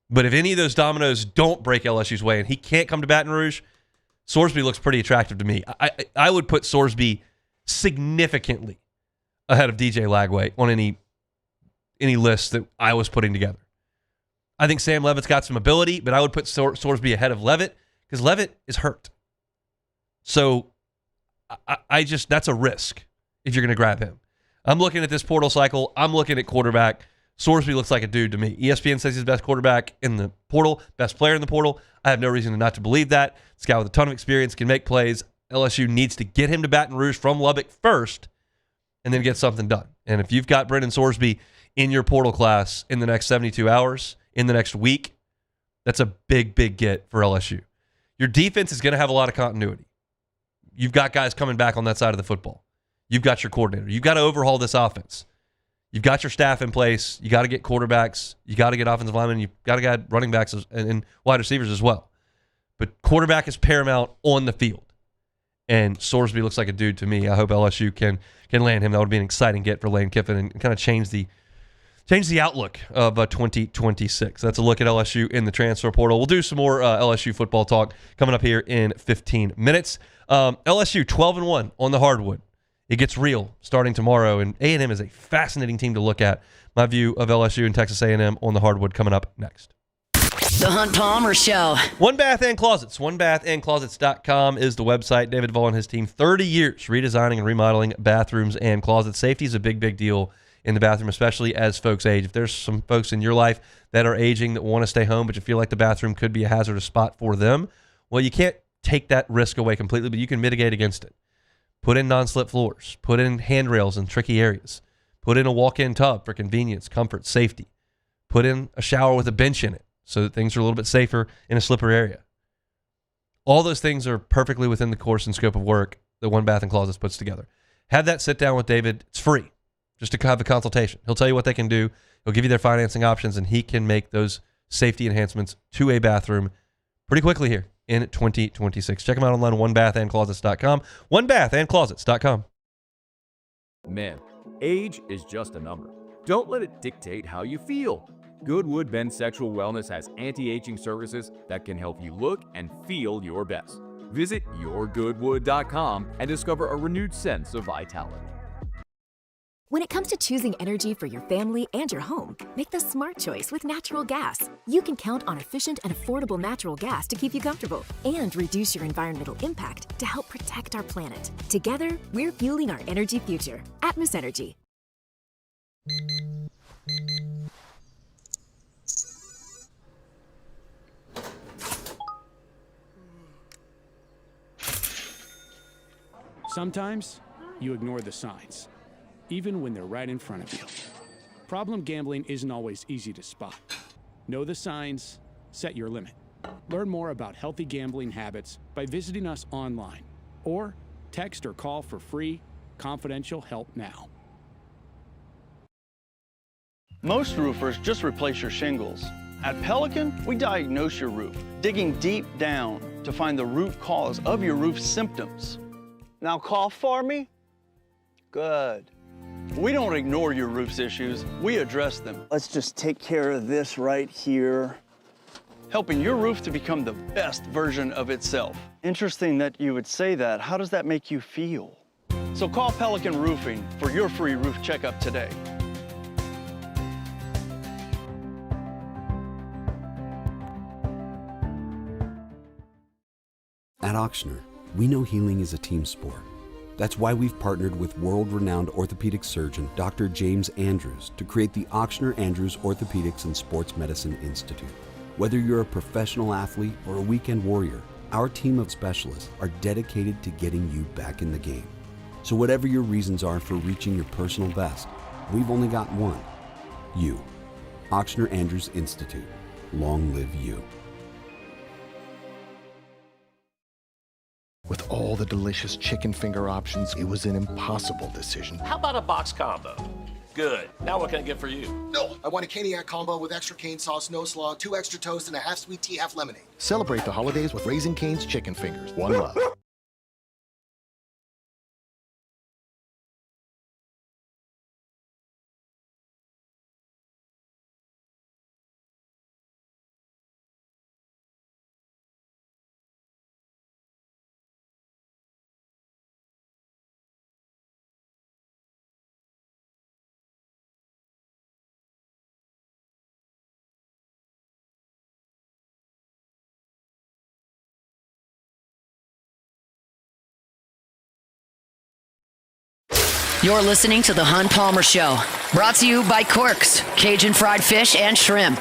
But if any of those dominoes don't break LSU's way and he can't come to Baton Rouge, Sorsby looks pretty attractive to me. I would put Sorsby significantly ahead of DJ Lagway on any list that I was putting together. I think Sam Levitt's got some ability, but I would put Sorsby ahead of Levitt because Levitt is hurt. So I just, that's a risk if you're going to grab him. I'm looking at this portal cycle. I'm looking at quarterback. Sorsby looks like a dude to me. ESPN says he's the best quarterback in the portal, best player in the portal. I have no reason not to believe that. This guy with a ton of experience can make plays. LSU needs to get him to Baton Rouge from Lubbock first and then get something done. And if you've got Brendan Sorsby in your portal class in the next 72 hours, in the next week, that's a big, big get for LSU. Your defense is going to have a lot of continuity. You've got guys coming back on that side of the football. You've got your coordinator. You've got to overhaul this offense. You've got your staff in place. You got to get quarterbacks. You got to get offensive linemen. You've got to get running backs and wide receivers as well. But quarterback is paramount on the field. And Sorsby looks like a dude to me. I hope LSU can land him. That would be an exciting get for Lane Kiffin and kind of change the outlook of 2026. That's a look at LSU in the transfer portal. We'll do some more LSU football talk coming up here in 15 minutes. LSU 12-1 on the hardwood. It gets real starting tomorrow, and A&M is a fascinating team to look at. My view of LSU and Texas A&M on the hardwood coming up next. The Hunt Palmer Show. One Bath and Closets. OneBathAndClosets.com is the website. David Vaughn and his team, 30 years redesigning and remodeling bathrooms and closets. Safety is a big, big deal in the bathroom, especially as folks age. If there's some folks in your life that are aging that want to stay home, but you feel like the bathroom could be a hazardous spot for them, well, you can't take that risk away completely, but you can mitigate against it. Put in non-slip floors. Put in handrails in tricky areas. Put in a walk-in tub for convenience, comfort, safety. Put in a shower with a bench in it so that things are a little bit safer in a slippery area. All those things are perfectly within the course and scope of work that One Bath and Closets puts together. Have that sit down with David. It's free, just to have a consultation. He'll tell you what they can do. He'll give you their financing options, and he can make those safety enhancements to a bathroom pretty quickly here in 2026. Check them out online, OneBathAndClosets.com. OneBathAndClosets.com. Man, age is just a number. Don't let it dictate how you feel. Goodwood Men's Sexual Wellness has anti-aging services that can help you look and feel your best. Visit yourgoodwood.com and discover a renewed sense of vitality. When it comes to choosing energy for your family and your home, make the smart choice with natural gas. You can count on efficient and affordable natural gas to keep you comfortable and reduce your environmental impact to help protect our planet. Together, we're fueling our energy future. Atmos Energy. Sometimes you ignore the signs, even when they're right in front of you. Problem gambling isn't always easy to spot. Know the signs, set your limit. Learn more about healthy gambling habits by visiting us online or text or call for free, confidential help now. Most roofers just replace your shingles. At Pelican, we diagnose your roof, digging deep down to find the root cause of your roof symptoms. Now cough for me. Good. We don't ignore your roof's issues, we address them. Let's just take care of this right here. Helping your roof to become the best version of itself. Interesting that you would say that. How does that make you feel? So call Pelican Roofing for your free roof checkup today. At Ochsner, we know healing is a team sport. That's why we've partnered with world-renowned orthopedic surgeon Dr. James Andrews to create the Ochsner Andrews Orthopedics and Sports Medicine Institute. Whether you're a professional athlete or a weekend warrior, our team of specialists are dedicated to getting you back in the game. So whatever your reasons are for reaching your personal best, we've only got one: you. Ochsner Andrews Institute. Long live you. With all the delicious chicken finger options, it was an impossible decision. How about a box combo? Good. Now what can I get for you? No, I want a Caniac combo with extra cane sauce, no slaw, 2 extra toast, and a half sweet tea, half lemonade. Celebrate the holidays with Raising Cane's chicken fingers. One love. You're listening to The Hunt Palmer Show, brought to you by Corks, Cajun Fried Fish and Shrimp.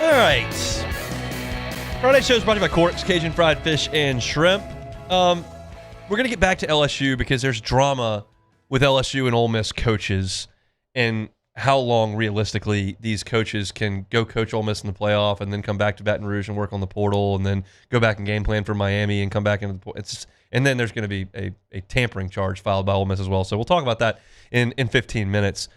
All right. Friday's show is brought to you by Corks, Cajun Fried Fish and Shrimp. We're going to get back to LSU because there's drama with LSU and Ole Miss coaches and how long, realistically, these coaches can go coach Ole Miss in the playoff and then come back to Baton Rouge and work on the portal and then go back and game plan for Miami and come back into the portal. And then there's going to be a tampering charge filed by Ole Miss as well. So we'll talk about that in 15 minutes.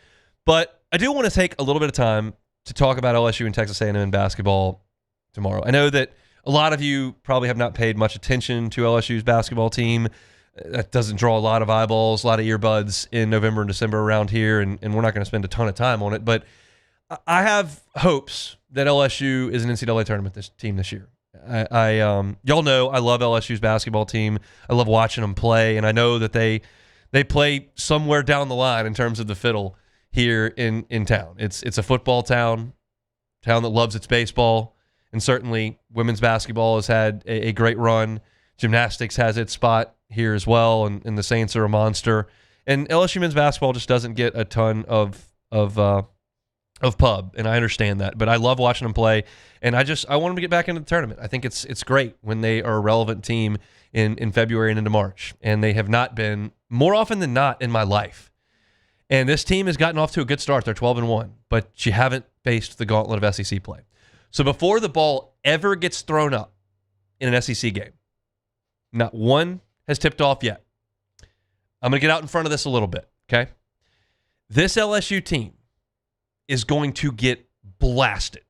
But I do want to take a little bit of time to talk about LSU and Texas A&M in basketball tomorrow. I know that a lot of you probably have not paid much attention to LSU's basketball team. That doesn't draw a lot of eyeballs, a lot of earbuds in November and December around here, and we're not going to spend a ton of time on it. But I have hopes that LSU is an NCAA tournament team this year. Y'all know I love LSU's basketball team. I love watching them play, and I know that they play somewhere down the line in terms of the fiddle here in town. It's a football town that loves its baseball, and certainly women's basketball has had a great run. Gymnastics has its spot here as well, and the Saints are a monster. And LSU men's basketball just doesn't get a ton of pub, and I understand that. But I love watching them play, and I want them to get back into the tournament. I think it's great when they are a relevant team in February and into March, and they have not been more often than not in my life. And this team has gotten off to a good start. They're 12-1, but you haven't faced the gauntlet of SEC play. So before the ball ever gets thrown up in an SEC game, not one has tipped off yet. I'm going to get out in front of this a little bit, okay? This LSU team is going to get blasted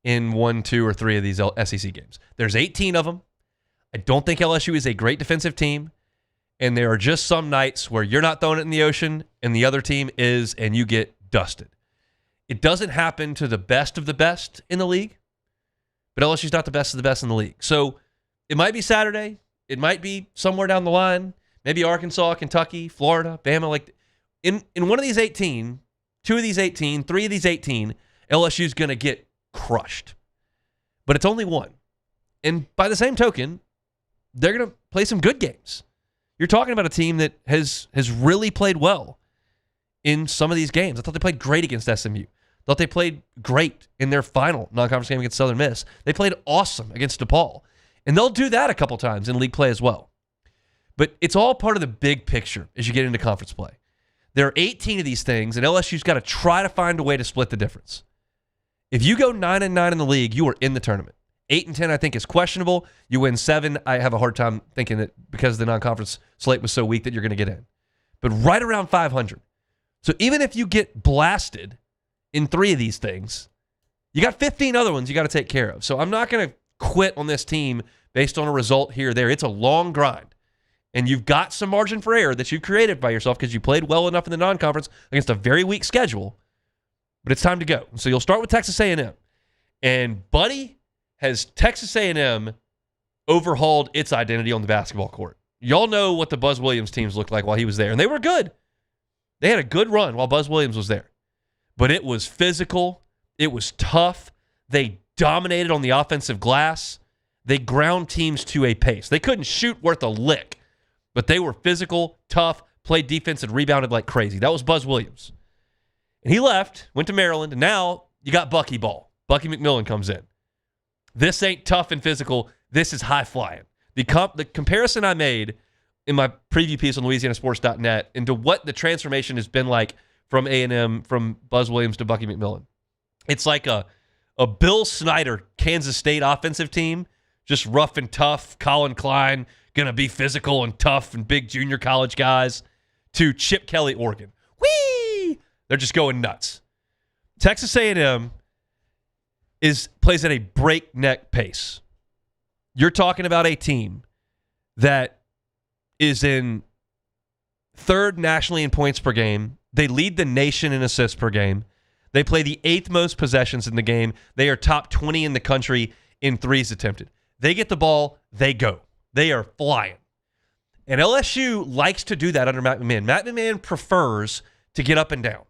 in 1, 2, or 3 of these SEC games. There's 18 of them. I don't think LSU is a great defensive team. And there are just some nights where you're not throwing it in the ocean and the other team is, and you get dusted. It doesn't happen to the best of the best in the league, but LSU's not the best of the best in the league. So it might be Saturday. It might be somewhere down the line. Maybe Arkansas, Kentucky, Florida, Bama. Like in one of these 18, 2 of these 18, 3 of these 18, LSU's going to get crushed. But it's only one. And by the same token, they're going to play some good games. You're talking about a team that has really played well in some of these games. I thought they played great against SMU. I thought they played great in their final non-conference game against Southern Miss. They played awesome against DePaul. And they'll do that a couple times in league play as well. But it's all part of the big picture as you get into conference play. There are 18 of these things, and LSU's got to try to find a way to split the difference. If you go 9-9 in the league, you are in the tournament. 8-10, I think, is questionable. You win 7, I have a hard time thinking that because the non-conference slate was so weak that you're going to get in. But right around 500. So even if you get blasted in 3 of these things, you got 15 other ones you got to take care of. So I'm not going to quit on this team based on a result here or there. It's a long grind. And you've got some margin for error that you've created by yourself because you played well enough in the non-conference against a very weak schedule. But it's time to go. So you'll start with Texas A&M. And Buddy, has Texas A&M overhauled its identity on the basketball court? Y'all know what the Buzz Williams teams looked like while he was there, and they were good. They had a good run while Buzz Williams was there. But it was physical. It was tough. They dominated on the offensive glass. They ground teams to a pace. They couldn't shoot worth a lick, but they were physical, tough, played defense, and rebounded like crazy. That was Buzz Williams. And he left, went to Maryland, and now you got Bucky Ball. Bucky McMillan comes in. This ain't tough and physical. This is high flying. The comparison I made in my preview piece on LouisianaSports.net into what the transformation has been like from A&M, from Buzz Williams to Bucky McMillan. It's like a Bill Snyder Kansas State offensive team, just rough and tough. Colin Klein going to be physical and tough and big junior college guys, to Chip Kelly, Oregon. Whee! They're just going nuts. Texas A&M plays at a breakneck pace. You're talking about a team that is in 3rd nationally in points per game. They lead the nation in assists per game. They play the 8th most possessions in the game. They are top 20 in the country in threes attempted. They get the ball, they go. They are flying. And LSU likes to do that under Matt McMahon. Matt McMahon prefers to get up and down.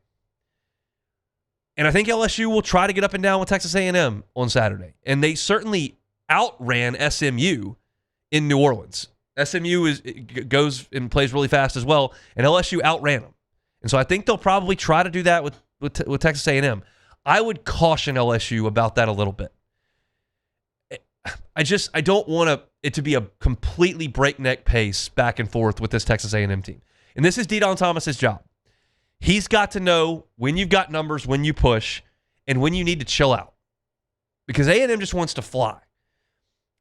And I think LSU will try to get up and down with Texas A&M on Saturday. And they certainly outran SMU in New Orleans. SMU goes and plays really fast as well, and LSU outran them. And so I think they'll probably try to do that with Texas A&M. I would caution LSU about that a little bit. I don't want it to be a completely breakneck pace back and forth with this Texas A&M team. And this is De'Don Thomas's job. He's got to know when you've got numbers, when you push, and when you need to chill out. Because A&M just wants to fly.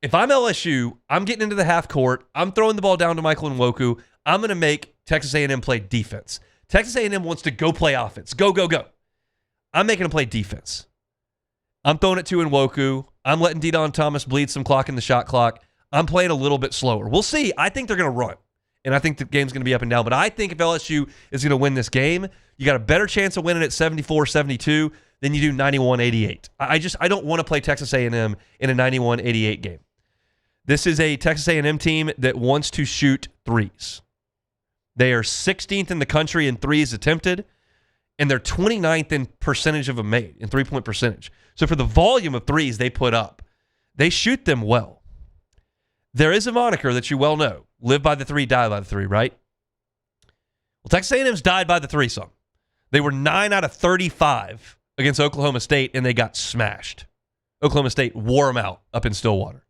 If I'm LSU, I'm getting into the half court. I'm throwing the ball down to Michael Nwoku. I'm going to make Texas A&M play defense. Texas A&M wants to go play offense. Go, go, go. I'm making them play defense. I'm throwing it to Nwoku. I'm letting De'Don Thomas bleed some clock in the shot clock. I'm playing a little bit slower. We'll see. I think they're going to run. And I think the game's going to be up and down. But I think if LSU is going to win this game, you got a better chance of winning at 74-72 than you do 91-88. I don't want to play Texas A&M in a 91-88 game. This is a Texas A&M team that wants to shoot threes. They are 16th in the country in threes attempted, and they're 29th in percentage of them made, in three-point percentage. So for the volume of threes they put up, they shoot them well. There is a moniker that you well know. Live by the three, die by the three, right? Well, Texas A&M's died by the three some. They were 9 out of 35 against Oklahoma State, and they got smashed. Oklahoma State wore them out up in Stillwater.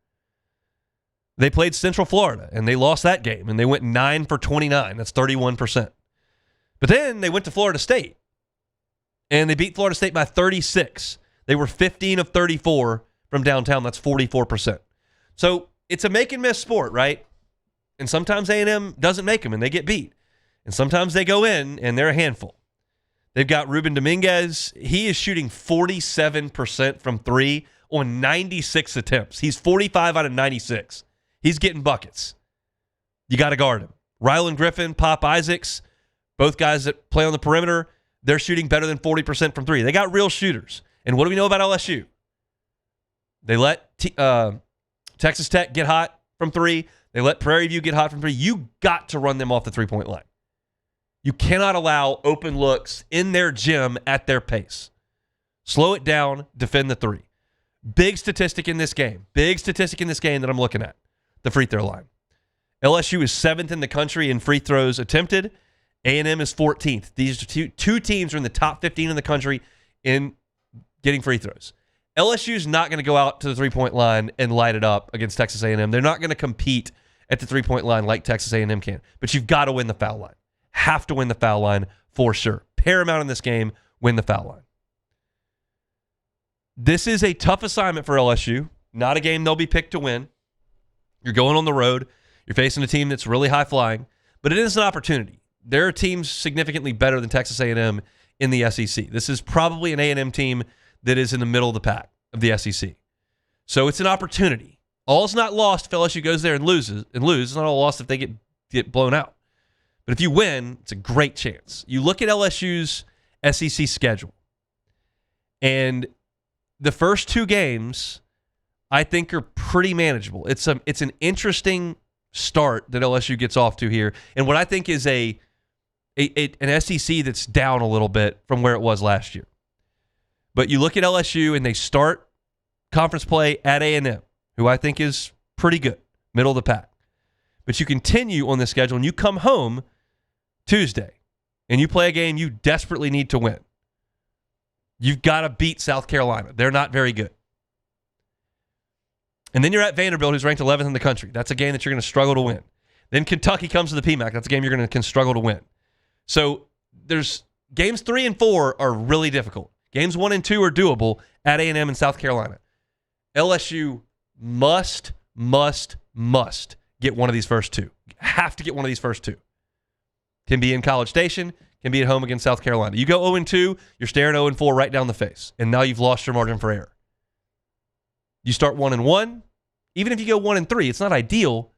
They played Central Florida, and they lost that game, and they went 9 for 29. That's 31%. But then they went to Florida State, and they beat Florida State by 36. They were 15 of 34 from downtown. That's 44%. So it's a make-and-miss sport, right? And sometimes A&M doesn't make them, and they get beat. And sometimes they go in, and they're a handful. They've got Ruben Dominguez. He is shooting 47% from three on 96 attempts. He's 45 out of 96. He's getting buckets. You got to guard him. Rylan Griffin, Pop Isaacs, both guys that play on the perimeter, they're shooting better than 40% from three. They got real shooters. And what do we know about LSU? They let Texas Tech get hot from three. They let Prairie View get hot from three. You got to run them off the three-point line. You cannot allow open looks in their gym at their pace. Slow it down, defend the three. Big statistic in this game that I'm looking at, the free throw line. LSU is 7th in the country in free throws attempted. A&M is 14th. These two teams are in the top 15 in the country in getting free throws. LSU's not going to go out to the three-point line and light it up against Texas A&M. They're not going to compete at the three-point line like Texas A&M can. But you've got to win the foul line. Have to win the foul line for sure. Paramount in this game, win the foul line. This is a tough assignment for LSU. Not a game they'll be picked to win. You're going on the road. You're facing a team that's really high-flying. But it is an opportunity. There are teams significantly better than Texas A&M in the SEC. This is probably an A&M team that is in the middle of the pack of the SEC. So it's an opportunity. All's not lost if LSU goes there and loses. It's not all lost if they get blown out. But if you win, it's a great chance. You look at LSU's SEC schedule, and the first two games I think are pretty manageable. It's an interesting start that LSU gets off to here, and what I think is an SEC that's down a little bit from where it was last year. But you look at LSU, and they start conference play at A&M, who I think is pretty good, middle of the pack. But you continue on the schedule, and you come home Tuesday, and you play a game you desperately need to win. You've got to beat South Carolina. They're not very good. And then you're at Vanderbilt, who's ranked 11th in the country. That's a game that you're going to struggle to win. Then Kentucky comes to the PMAC. That's a game you're going to struggle to win. So there's games 3 and 4 are really difficult. Games 1 and 2 are doable at A&M and South Carolina. LSU must get one of these first two. Have to get one of these first two. Can be in College Station, can be at home against South Carolina. You go 0-2, you're staring 0-4 right down the face, and now you've lost your margin for error. You start 1-1, even if you go 1-3, it's not ideal,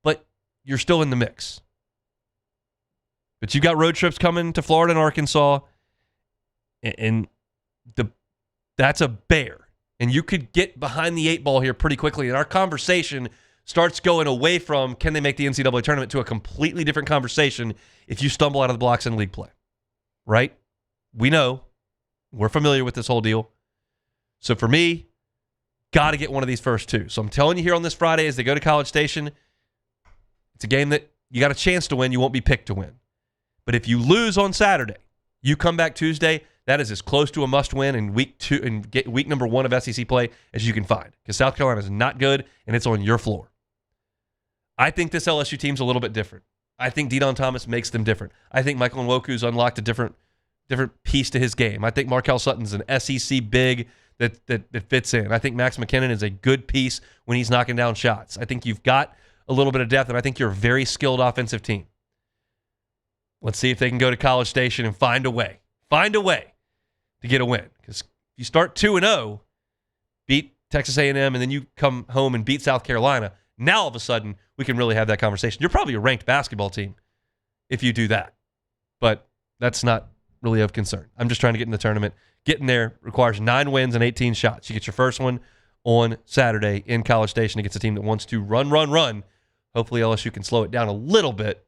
but you're still in the mix. But you've got road trips coming to Florida and Arkansas, and That's a bear. And you could get behind the 8 ball here pretty quickly. And our conversation starts going away from can they make the NCAA tournament to a completely different conversation if you stumble out of the blocks in league play. Right? We know. We're familiar with this whole deal. So for me, got to get one of these first 2. So I'm telling you here on this Friday as they go to College Station, it's a game that you got a chance to win. You won't be picked to win. But if you lose on Saturday, you come back Tuesday, that is as close to a must-win in week 2 and get week number 1 of SEC play as you can find. Because South Carolina is not good, and it's on your floor. I think this LSU team's a little bit different. I think Deion Thomas makes them different. I think Michael Nwoku's unlocked a different piece to his game. I think Markell Sutton's an SEC big that fits in. I think Max McKinnon is a good piece when he's knocking down shots. I think you've got a little bit of depth, and I think you're a very skilled offensive team. Let's see if they can go to College Station and find a way to get a win. Because if you start 2-0, beat Texas A&M, and then you come home and beat South Carolina, now all of a sudden we can really have that conversation. You're probably a ranked basketball team if you do that. But that's not really of concern. I'm just trying to get in the tournament. Getting there requires 9 wins and 18 shots. You get your first one on Saturday in College Station against a team that wants to run. Hopefully LSU can slow it down a little bit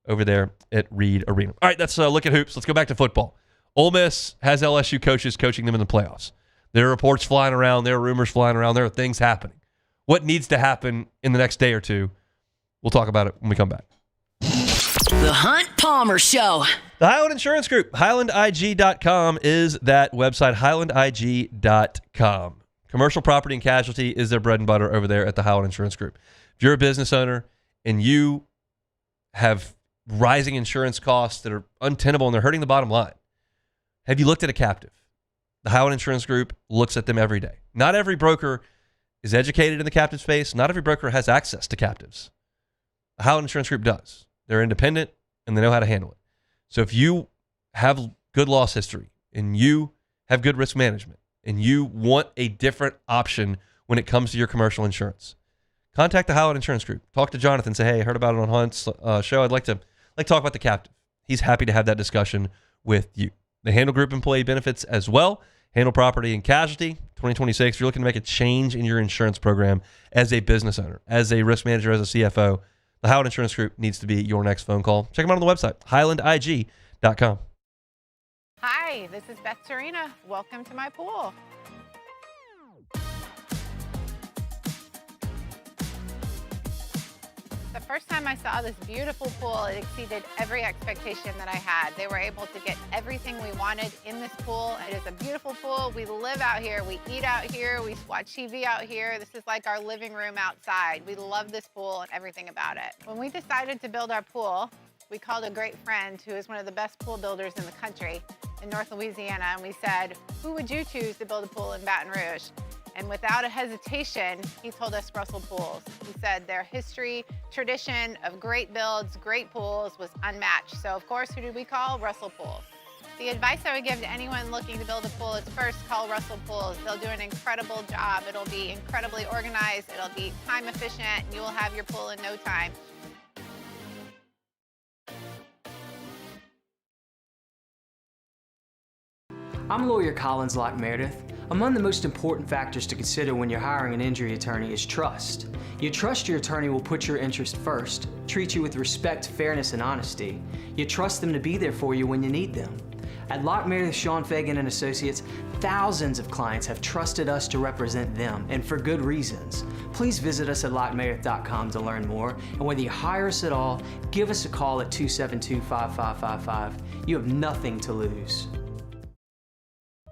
over there at Reed Arena. All right, let's look at hoops. Let's go back to football. Ole Miss has LSU coaches coaching them in the playoffs. There are reports flying around. There are rumors flying around. There are things happening. What needs to happen in the next day or two? We'll talk about it when we come back. The Hunt Palmer Show. The Highland Insurance Group. HighlandIG.com is that website. HighlandIG.com. Commercial property and casualty is their bread and butter over there at the Highland Insurance Group. If you're a business owner and you have rising insurance costs that are untenable and they're hurting the bottom line, have you looked at a captive? The Highland Insurance Group looks at them every day. Not every broker is educated in the captive space. Not every broker has access to captives. The Highland Insurance Group does. They're independent and they know how to handle it. So if you have good loss history and you have good risk management and you want a different option when it comes to your commercial insurance, contact the Highland Insurance Group. Talk to Jonathan. Say, hey, I heard about it on Hunt's show. I'd like to talk about the captive. He's happy to have that discussion with you. They handle group employee benefits as well. Handle property and casualty. 2026, if you're looking to make a change in your insurance program as a business owner, as a risk manager, as a CFO, the Howard Insurance Group needs to be your next phone call. Check them out on the website, HighlandIG.com. Hi, this is Beth Serena. Welcome to my pool. The first time I saw this beautiful pool, it exceeded every expectation that I had. They were able to get everything we wanted in this pool. It is a beautiful pool. We live out here. We eat out here. We watch TV out here. This is like our living room outside. We love this pool and everything about it. When we decided to build our pool, we called a great friend who is one of the best pool builders in the country in North Louisiana, and we said, who would you choose to build a pool in Baton Rouge? And without a hesitation, he told us Russell Pools. He said their history, tradition of great builds, great pools was unmatched. So of course, who did we call? Russell Pools. The advice I would give to anyone looking to build a pool is first call Russell Pools. They'll do an incredible job. It'll be incredibly organized. It'll be time efficient, and you will have your pool in no time. I'm lawyer Collins Locke Meredith. Among the most important factors to consider when you're hiring an injury attorney is trust. You trust your attorney will put your interest first, treat you with respect, fairness, and honesty. You trust them to be there for you when you need them. At Locke Meredith, Sean Fagan and Associates, thousands of clients have trusted us to represent them, and for good reasons. Please visit us at LockeMeredith.com to learn more, and whether you hire us at all, give us a call at 272-5555. You have nothing to lose.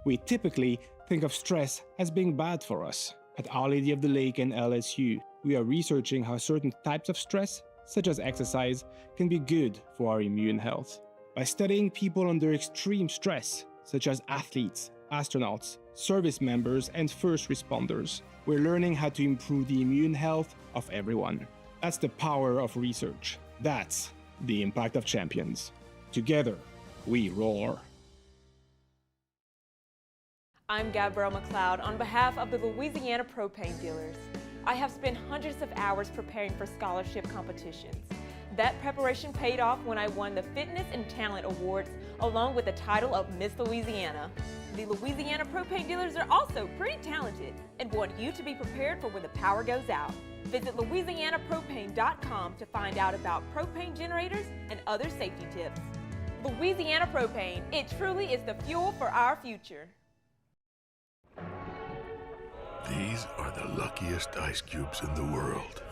We typically think of stress as being bad for us. At Our Lady of the Lake and LSU, we are researching how certain types of stress, such as exercise, can be good for our immune health. By studying people under extreme stress, such as athletes, astronauts, service members, and first responders, we're learning how to improve the immune health of everyone. That's the power of research. That's the impact of champions. Together, we roar. I'm Gabrielle McLeod on behalf of the Louisiana Propane Dealers. I have spent hundreds of hours preparing for scholarship competitions. That preparation paid off when I won the Fitness and Talent Awards along with the title of Miss Louisiana. The Louisiana propane dealers are also pretty talented and want you to be prepared for when the power goes out. Visit LouisianaPropane.com to find out about propane generators and other safety tips. Louisiana Propane, it truly is the fuel for our future. These are the luckiest ice cubes in the world.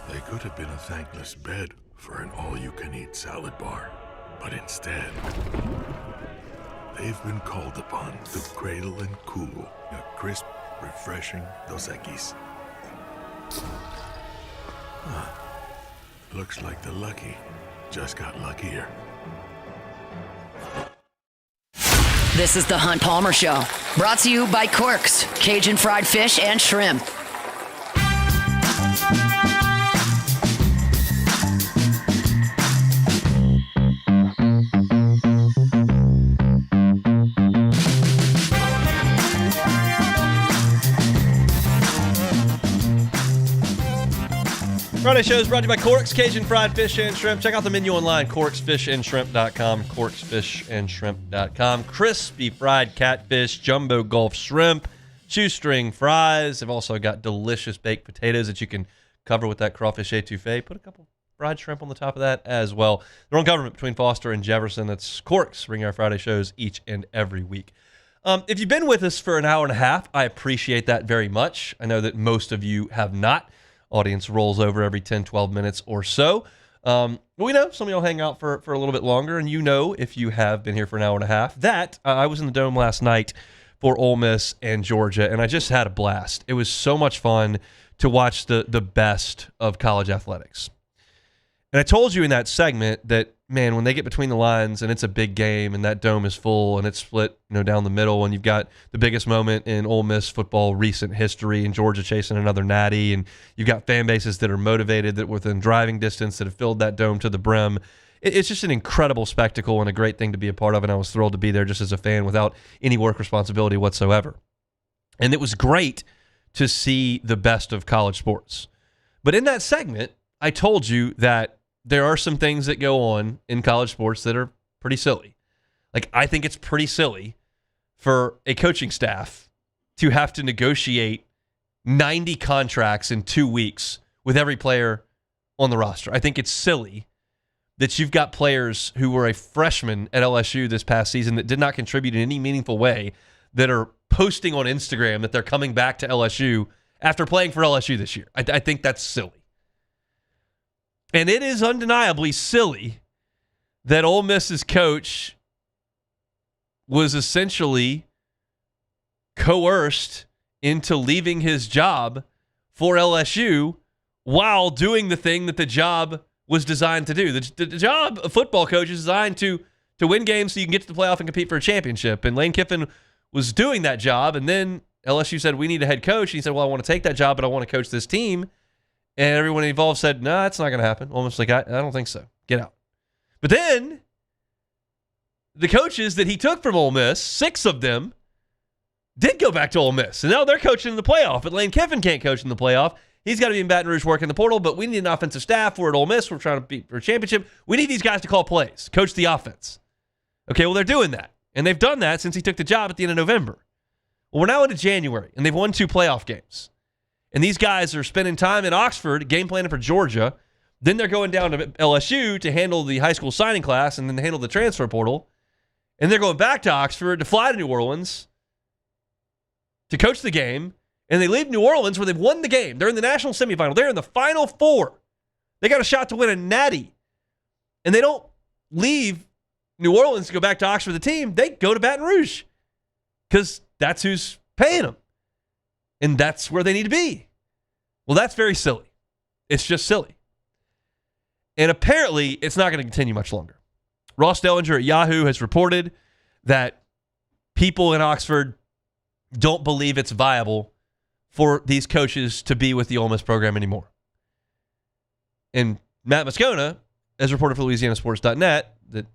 They could have been a thankless bed for an all-you-can-eat salad bar, but instead, they've been called upon to cradle and cool a crisp, refreshing Dos Equis. Looks like the lucky just got luckier. This is the Hunt Palmer Show, brought to you by Corks, Cajun fried fish and shrimp. Friday show is brought to you by Corks, Cajun fried fish and shrimp. Check out the menu online, corksfishandshrimp.com, corksfishandshrimp.com. Crispy fried catfish, jumbo Gulf shrimp, shoestring fries. They've also got delicious baked potatoes that you can cover with that crawfish etouffee. Put a couple fried shrimp on the top of that as well. They're on government between Foster and Jefferson. That's Corks, bringing our Friday shows each and every week. If you've been with us for an hour and a half, I appreciate that very much. I know that most of you have not. Audience rolls over every 10, 12 minutes or so. We know some of y'all hang out for a little bit longer, and you know, if you have been here for an hour and a half, that I was in the Dome last night for Ole Miss and Georgia, and I just had a blast. It was so much fun to watch the best of college athletics. And I told you in that segment that, man, when they get between the lines and it's a big game and that Dome is full and it's split, down the middle, and you've got the biggest moment in Ole Miss football recent history and Georgia chasing another natty, and you've got fan bases that are motivated, that within driving distance, that have filled that Dome to the brim. It's just an incredible spectacle and a great thing to be a part of, and I was thrilled to be there just as a fan without any work responsibility whatsoever. And it was great to see the best of college sports. But in that segment, I told you that there are some things that go on in college sports that are pretty silly. Like, I think it's pretty silly for a coaching staff to have to negotiate 90 contracts in 2 weeks with every player on the roster. I think it's silly that you've got players who were a freshman at LSU this past season that did not contribute in any meaningful way that are posting on Instagram that they're coming back to LSU after playing for LSU this year. I think that's silly. And it is undeniably silly that Ole Miss's coach was essentially coerced into leaving his job for LSU while doing the thing that the job was designed to do. The job of football coach is designed to win games so you can get to the playoff and compete for a championship. And Lane Kiffin was doing that job, and then LSU said, we need a head coach. And he said, well, I want to take that job, but I want to coach this team. And everyone involved said, no, that's not going to happen. Almost like, I don't think so. Get out. But then the coaches that he took from Ole Miss, 6 of them, did go back to Ole Miss. And now they're coaching in the playoff. But Lane Kiffin can't coach in the playoff. He's got to be in Baton Rouge working the portal. But we need an offensive staff. We're at Ole Miss. We're trying to beat for a championship. We need these guys to call plays, coach the offense. Okay, well, they're doing that. And they've done that since he took the job at the end of November. Well, we're now into January, and they've won 2 playoff games. And these guys are spending time in Oxford, game planning for Georgia. Then they're going down to LSU to handle the high school signing class and then handle the transfer portal. And they're going back to Oxford to fly to New Orleans to coach the game. And they leave New Orleans where they've won the game. They're in the national semifinal. They're in the Final Four. They got a shot to win a natty. And they don't leave New Orleans to go back to Oxford, the team. They go to Baton Rouge because that's who's paying them. And that's where they need to be. Well, that's very silly. It's just silly. And apparently, it's not going to continue much longer. Ross Dellinger at Yahoo has reported that people in Oxford don't believe it's viable for these coaches to be with the Ole Miss program anymore. And Matt Moscona has reported for LouisianaSports.net that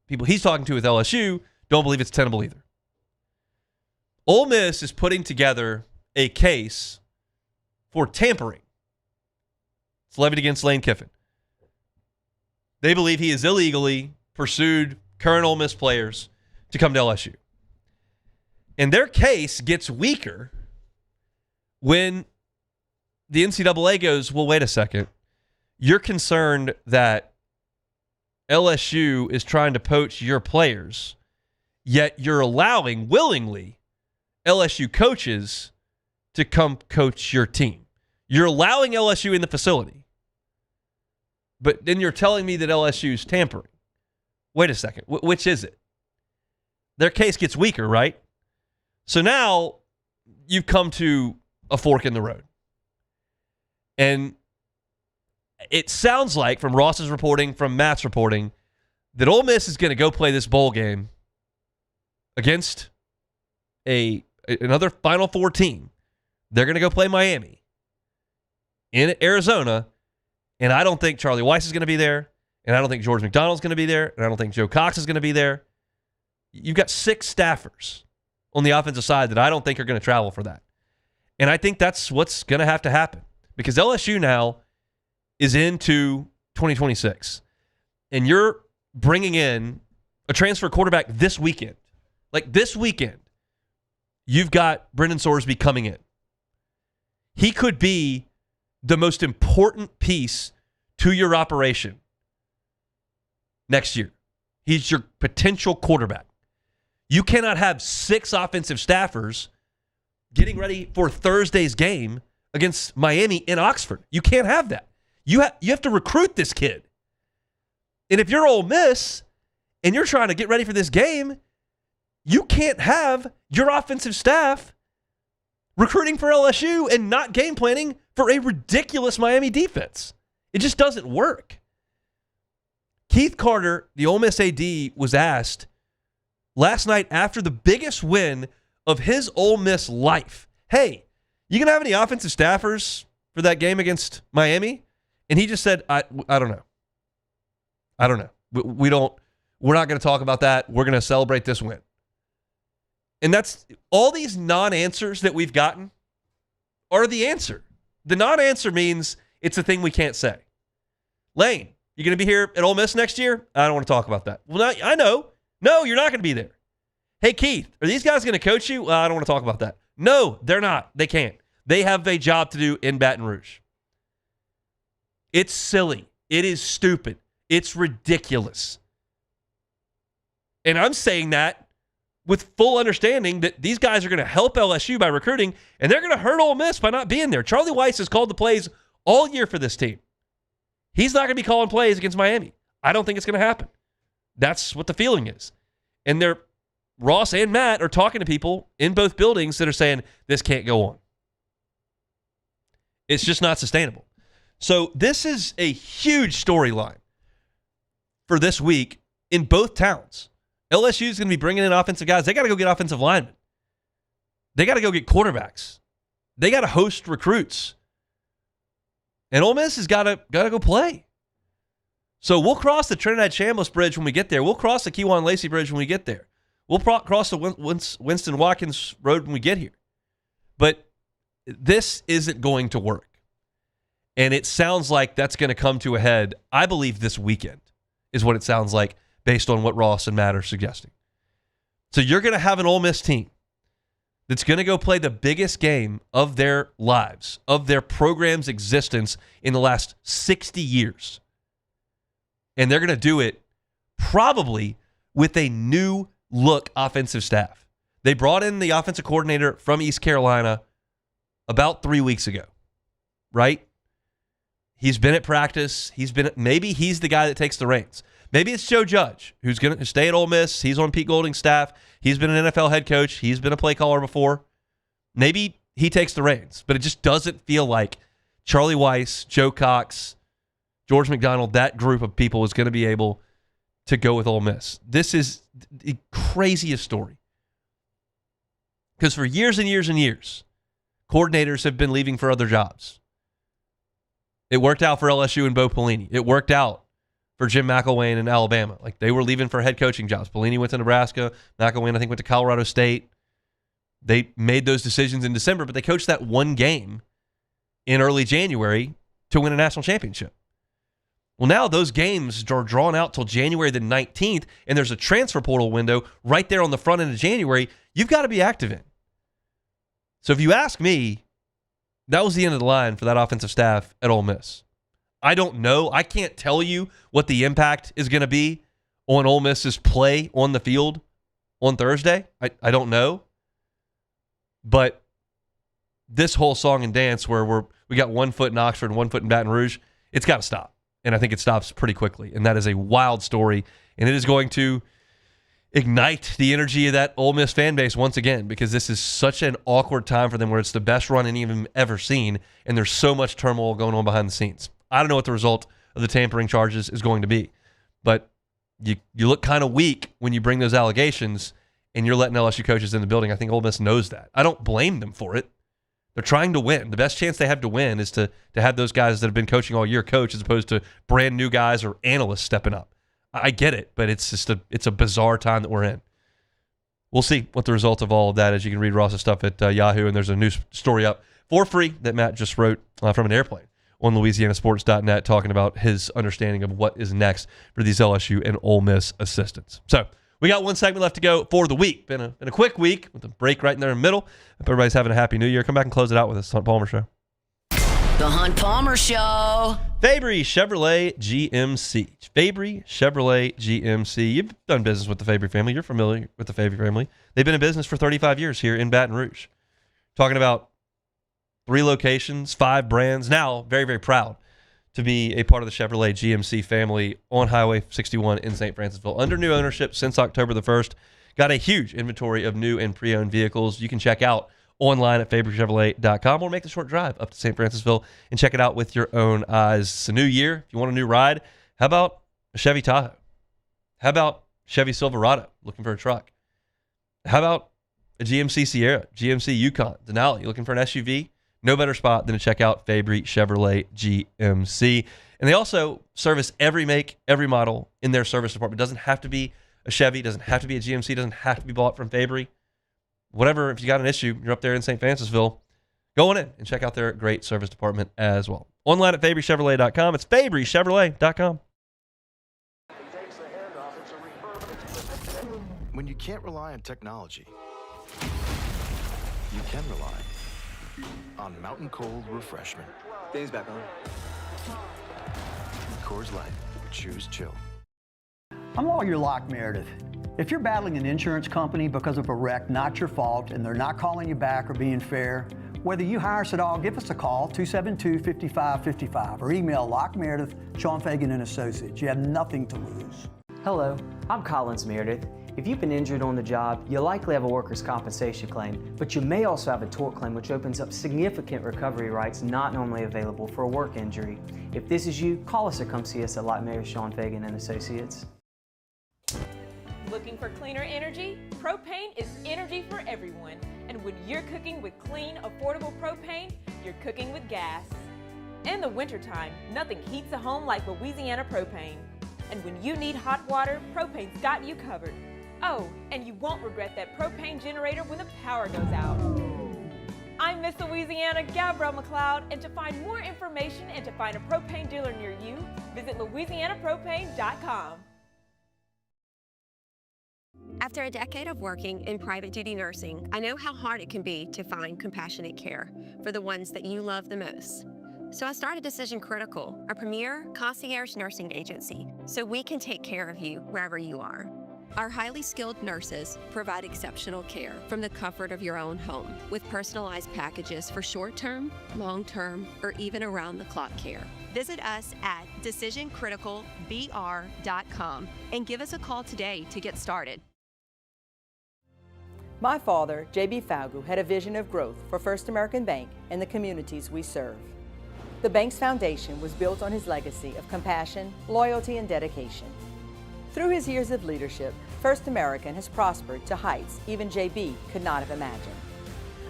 people he's talking to with LSU don't believe it's tenable either. Ole Miss is putting together a case for tampering. It's levied against Lane Kiffin. They believe he has illegally pursued current Ole Miss players to come to LSU. And their case gets weaker when the NCAA goes, well, wait a second. You're concerned that LSU is trying to poach your players, yet you're allowing willingly LSU coaches to come coach your team. You're allowing LSU in the facility, but then you're telling me that LSU is tampering. Wait a second. Which is it? Their case gets weaker, right? So now you've come to a fork in the road. And it sounds like, from Ross's reporting, from Matt's reporting, that Ole Miss is going to go play this bowl game against another Final Four team. They're going to go play Miami in Arizona, and I don't think Charlie Weiss is going to be there, and I don't think George McDonald's going to be there, and I don't think Joe Cox is going to be there. You've got 6 staffers on the offensive side that I don't think are going to travel for that. And I think that's what's going to happen because LSU now is into 2026, and you're bringing in a transfer quarterback this weekend. Like this weekend, you've got Brendan Sorsby coming in. He could be the most important piece to your operation next year. He's your potential quarterback. You cannot have 6 offensive staffers getting ready for Thursday's game against Miami in Oxford. You can't have that. You have to recruit this kid. And if you're Ole Miss and you're trying to get ready for this game, you can't have your offensive staff recruiting for LSU and not game planning for a ridiculous Miami defense. It just doesn't work. Keith Carter, the Ole Miss AD, was asked last night after the biggest win of his Ole Miss life, hey, you going to have any offensive staffers for that game against Miami? And he just said, I don't know. I don't know. We're not going to talk about that. We're going to celebrate this win. And that's all these non-answers that we've gotten are the answer. The non-answer means it's a thing we can't say. Lane, you going to be here at Ole Miss next year? I don't want to talk about that. Well, I know. No, you're not going to be there. Hey, Keith, are these guys going to coach you? I don't want to talk about that. No, they're not. They can't. They have a job to do in Baton Rouge. It's silly. It is stupid. It's ridiculous. And I'm saying that with full understanding that these guys are going to help LSU by recruiting, and they're going to hurt Ole Miss by not being there. Charlie Weiss has called the plays all year for this team. He's not going to be calling plays against Miami. I don't think it's going to happen. That's what the feeling is. And Ross and Matt are talking to people in both buildings that are saying this can't go on. It's just not sustainable. So this is a huge storyline for this week in both towns. LSU is going to be bringing in offensive guys. They got to go get offensive linemen. They got to go get quarterbacks. They got to host recruits. And Ole Miss has got to go play. So we'll cross the Trinidad Chambliss Bridge when we get there. We'll cross the Kewan Lacey Bridge when we get there. We'll cross the Winston Watkins Road when we get here. But this isn't going to work. And it sounds like that's going to come to a head, I believe, this weekend is what it sounds like based on what Ross and Matt are suggesting. So you're going to have an Ole Miss team that's going to go play the biggest game of their lives, of their program's existence in the last 60 years. And they're going to do it probably with a new look offensive staff. They brought in the offensive coordinator from East Carolina about 3 weeks ago, right? He's been at practice. Maybe he's the guy that takes the reins. Maybe it's Joe Judge, who's going to stay at Ole Miss. He's on Pete Golding's staff. He's been an NFL head coach. He's been a play caller before. Maybe he takes the reins, but it just doesn't feel like Charlie Weiss, Joe Cox, George McDonald, that group of people is going to be able to go with Ole Miss. This is the craziest story. Because for years and years and years, coordinators have been leaving for other jobs. It worked out for LSU and Bo Pelini. It worked out for Jim McElwain in Alabama. Like, they were leaving for head coaching jobs. Pelini went to Nebraska. McElwain, I think, went to Colorado State. They made those decisions in December, but they coached that one game in early January to win a national championship. Well, now those games are drawn out till January the 19th, and there's a transfer portal window right there on the front end of January you've got to be active in. So if you ask me, that was the end of the line for that offensive staff at Ole Miss. I don't know. I can't tell you what the impact is going to be on Ole Miss's play on the field on Thursday. I don't know. But this whole song and dance where we got 1 foot in Oxford and 1 foot in Baton Rouge, it's got to stop. And I think it stops pretty quickly. And that is a wild story. And it is going to ignite the energy of that Ole Miss fan base once again, because this is such an awkward time for them where it's the best run any of them ever seen. And there's so much turmoil going on behind the scenes. I don't know what the result of the tampering charges is going to be. But you look kind of weak when you bring those allegations and you're letting LSU coaches in the building. I think Ole Miss knows that. I don't blame them for it. They're trying to win. The best chance they have to win is to have those guys that have been coaching all year coach, as opposed to brand new guys or analysts stepping up. I get it, but it's just it's a bizarre time that we're in. We'll see what the result of all of that is. You can read Ross's stuff at Yahoo, and there's a news story up for free that Matt just wrote from an airplane on LouisianaSports.net, talking about his understanding of what is next for these LSU and Ole Miss assistants. So we got one segment left to go for the week. Been a quick week with a break right in there in the middle. Hope everybody's having a happy new year. Come back and close it out with us. Hunt Palmer Show. The Hunt Palmer Show. Fabry Chevrolet GMC. Fabry Chevrolet GMC. You've done business with the Fabry family. You're familiar with the Fabry family. They've been in business for 35 years here in Baton Rouge. Talking about 3 locations, 5 brands. Now, very, very proud to be a part of the Chevrolet GMC family on Highway 61 in St. Francisville. Under new ownership since October the 1st. Got a huge inventory of new and pre-owned vehicles. You can check out online at FabryChevrolet.com or make the short drive up to St. Francisville and check it out with your own eyes. It's a new year. If you want a new ride, how about a Chevy Tahoe? How about Chevy Silverado, looking for a truck? How about a GMC Sierra, GMC Yukon, Denali, looking for an SUV? No better spot than to check out Fabry Chevrolet GMC. And they also service every make, every model in their service department. It doesn't have to be a Chevy, doesn't have to be a GMC, doesn't have to be bought from Fabry. Whatever, if you got an issue, you're up there in St. Francisville, go on in and check out their great service department as well. Online at FabryChevrolet.com. It's FabryChevrolet.com. When you can't rely on technology, you can rely on Mountain Cold Refreshment. Dave's back on. Coors Light. Choose chill. I'm Lawyer Locke Meredith. If you're battling an insurance company because of a wreck not your fault and they're not calling you back or being fair, whether you hire us at all, give us a call, 272-5555, or email Locke Meredith, Sean Fagan and Associates. You have nothing to lose. Hello, I'm Collins Meredith. If you've been injured on the job, you likely have a workers' compensation claim, but you may also have a tort claim, which opens up significant recovery rights not normally available for a work injury. If this is you, call us or come see us at Locke Meredith, Sean Fagan and Associates. Looking for cleaner energy? Propane is energy for everyone. And when you're cooking with clean, affordable propane, you're cooking with gas. In the wintertime, nothing heats a home like Louisiana propane. And when you need hot water, propane's got you covered. Oh, and you won't regret that propane generator when the power goes out. I'm Miss Louisiana, Gabrielle McLeod, and to find more information and to find a propane dealer near you, visit LouisianaPropane.com. After a decade of working in private duty nursing, I know how hard it can be to find compassionate care for the ones that you love the most. So I started Decision Critical, a premier concierge nursing agency, so we can take care of you wherever you are. Our highly skilled nurses provide exceptional care from the comfort of your own home with personalized packages for short-term, long-term, or even around-the-clock care. Visit us at DecisionCriticalBR.com and give us a call today to get started. My father, J.B. Falgu, had a vision of growth for First American Bank and the communities we serve. The bank's foundation was built on his legacy of compassion, loyalty, and dedication. Through his years of leadership, First American has prospered to heights even J.B. could not have imagined.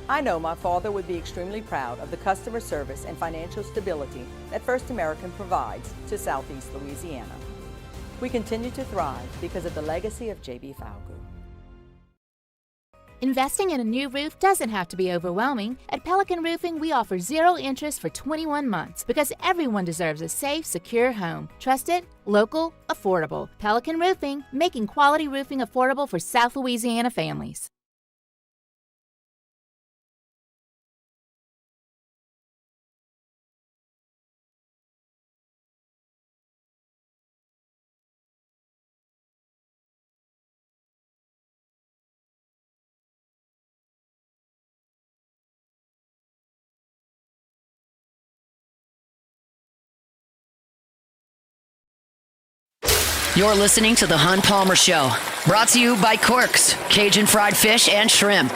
I know my father would be extremely proud of the customer service and financial stability that First American provides to Southeast Louisiana. We continue to thrive because of the legacy of J.B. Falgu. Investing in a new roof doesn't have to be overwhelming. At Pelican Roofing, we offer 0 interest for 21 months because everyone deserves a safe, secure home. Trusted, local, affordable. Pelican Roofing, making quality roofing affordable for South Louisiana families. You're listening to The Hunt Palmer Show, brought to you by Quirks, Cajun fried fish and shrimp.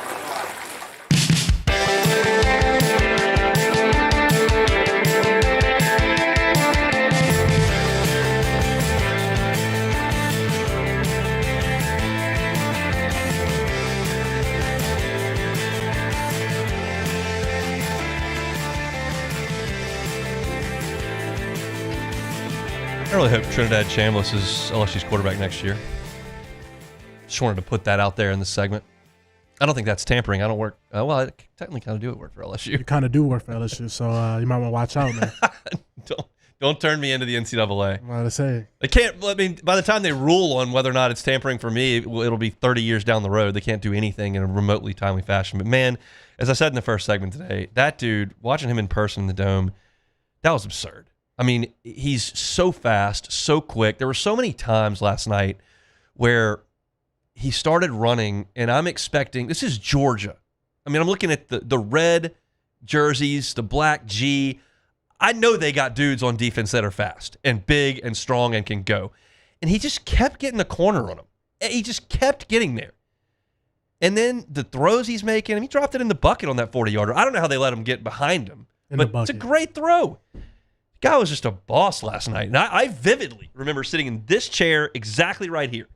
I really hope Trinidad Chambliss is LSU's quarterback next year. Just wanted to put that out there in the segment. I don't think that's tampering. I don't work. Well, I technically kind of do work for LSU. You kind of do work for LSU, so you might want to watch out, man. Don't turn me into the NCAA. I'm about to say. They can't. I mean, by the time they rule on whether or not it's tampering for me, it'll be 30 years down the road. They can't do anything in a remotely timely fashion. But man, as I said in the first segment today, that dude, watching him in person in the Dome, that was absurd. I mean, he's so fast, so quick. There were so many times last night where he started running, and I'm expecting, this is Georgia. I mean, I'm looking at the red jerseys, the black G. I know they got dudes on defense that are fast and big and strong and can go. And he just kept getting the corner on him. He just kept getting there. And then the throws he's making, he dropped it in the bucket on that 40-yarder. I don't know how they let him get behind him, but it's a great throw. Guy was just a boss last night. And I vividly remember sitting in this chair exactly right here.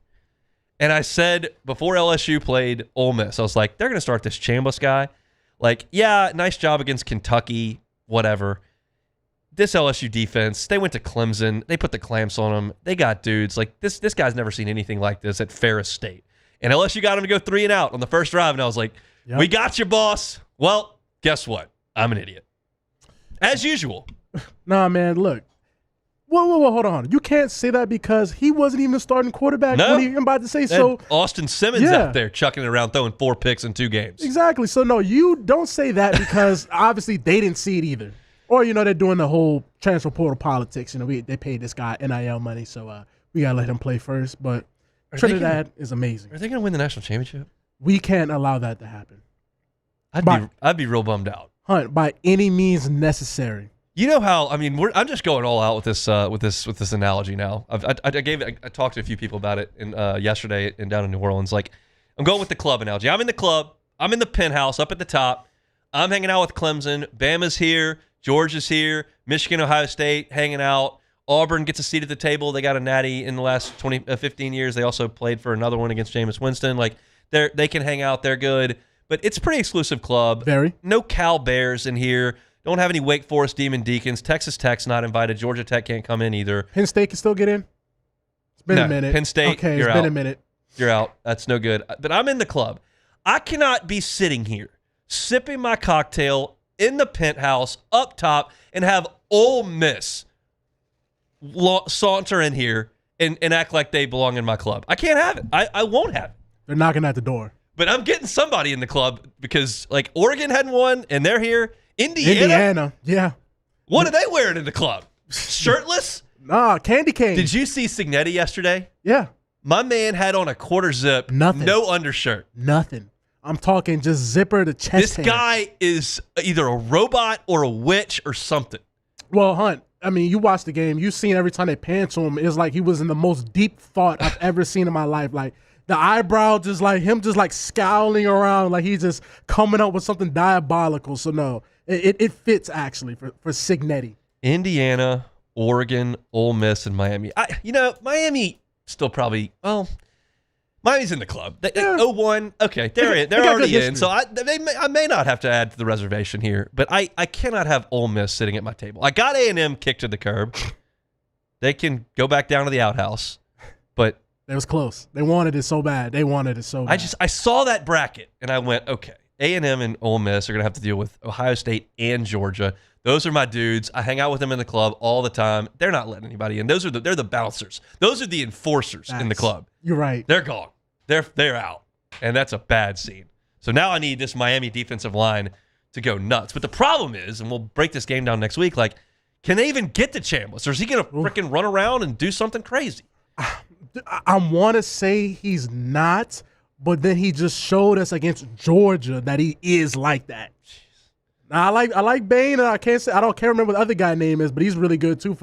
And I said before LSU played Ole Miss, I was like, they're going to start this Chambliss guy. Like, yeah, nice job against Kentucky, whatever. This LSU defense, they went to Clemson. They put the clamps on them. They got dudes. Like, this guy's never seen anything like this at Ferris State. And LSU got him to go 3 and out on the first drive. And I was like, We got you, boss. Well, guess what? I'm an idiot. As usual. Nah, man, look. Whoa, hold on. You can't say that because he wasn't even a starting quarterback. No. What are you about to say? So Austin Simmons out there chucking it around, throwing 4 picks in 2 games. Exactly. So, no, you don't say that because obviously they didn't see it either. Or, they're doing the whole transfer portal politics. They paid this guy NIL money, so we got to let him play first. But Trinidad is amazing. Are they going to win the national championship? We can't allow that to happen. I'd be real bummed out. Hunt, by any means necessary. You know how, I mean, I'm just going all out with this analogy now. I talked to a few people about it yesterday down in New Orleans. Like, I'm going with the club analogy. I'm in the club. I'm in the penthouse up at the top. I'm hanging out with Clemson. Bama's here. Georgia's here. Michigan, Ohio State hanging out. Auburn gets a seat at the table. They got a natty in the last 15 years. They also played for another one against Jameis Winston. Like, they can hang out. They're good. But it's a pretty exclusive club. Very. No Cal Bears in here. Don't have any Wake Forest Demon Deacons. Texas Tech's not invited. Georgia Tech can't come in either. Penn State can still get in? It's been a minute. Penn State, okay, you're it's been out. a minute. You're out. That's no good. But I'm in the club. I cannot be sitting here sipping my cocktail in the penthouse up top and have Ole Miss saunter in here and act like they belong in my club. I can't have it. I won't have it. They're knocking at the door. But I'm getting somebody in the club because, like, Oregon hadn't won, and they're here. Indiana, yeah. What are they wearing in the club? Shirtless? Nah, candy cane. Did you see Signetti yesterday? Yeah. My man had on a quarter zip. Nothing. No undershirt. Nothing. I'm talking just zipper to chest. This guy is either a robot or a witch or something. Well, Hunt, I mean, you watched the game. You seen every time they pan to him, it's like he was in the most deep thought I've ever seen in my life. Like, the eyebrow just like him just like scowling around like he's just coming up with something diabolical. So, no, it fits actually for Signetti. Indiana, Oregon, Ole Miss, and Miami. Miami still probably, Miami's in the club. 0-1, okay, they're already in. So I may not have to add to the reservation here, but I cannot have Ole Miss sitting at my table. I got A&M kicked to the curb. They can go back down to the outhouse, but It was close. They wanted it so bad. I saw that bracket, and I went, okay, A&M and Ole Miss are going to have to deal with Ohio State and Georgia. Those are my dudes. I hang out with them in the club all the time. They're not letting anybody in. They're the bouncers. Those are the enforcers in the club. You're right. They're gone. They're out, and that's a bad scene. So now I need this Miami defensive line to go nuts. But the problem is, and we'll break this game down next week, like, can they even get to Chambliss, or is he going to freaking run around and do something crazy? I want to say he's not, but then he just showed us against Georgia that he is like that. Now, I like Bain, and I can't remember what the other guy's name is, but he's really good too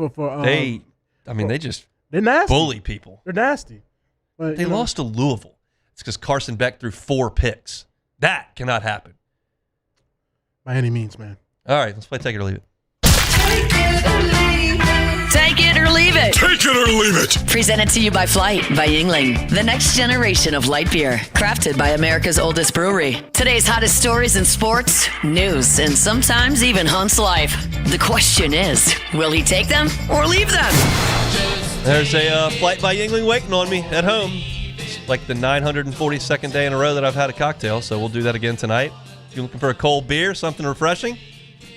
they're nasty. Bully people. They're nasty. But, they lost to Louisville. It's because Carson Beck threw 4 picks. That cannot happen. By any means, man. All right, let's play Take It or Leave It. Take it or leave it. Take it or leave it. Presented to you by Flight by Yingling, the next generation of light beer, crafted by America's oldest brewery. Today's hottest stories in sports, news, and sometimes even Hunt's life. The question is, will he take them or leave them? There's a Flight by Yingling waiting on me at home. It's like the 942nd day in a row that I've had a cocktail, so we'll do that again tonight. If you're looking for a cold beer, something refreshing,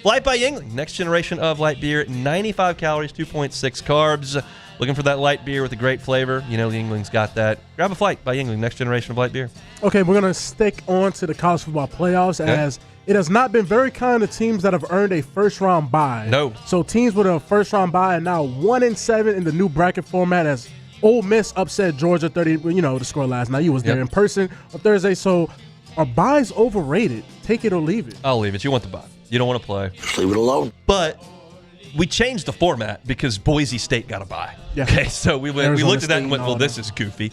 Flight by Yingling, next generation of light beer, 95 calories, 2.6 carbs. Looking for that light beer with a great flavor? You know Yingling's got that. Grab a Flight by Yingling, next generation of light beer. Okay, we're going to stick on to the college football playoffs as it has not been very kind to teams that have earned a first-round bye. No. So teams with a first-round bye are now 1-7 in the new bracket format as Ole Miss upset Georgia 30, the score last night. You was there in person on Thursday. So are byes overrated? Take it or leave it. I'll leave it. You want the bye. You don't want to play. Just leave it alone. But we changed the format because Boise State got a bye. Yeah. Okay, so we looked at that and went, well, this is goofy.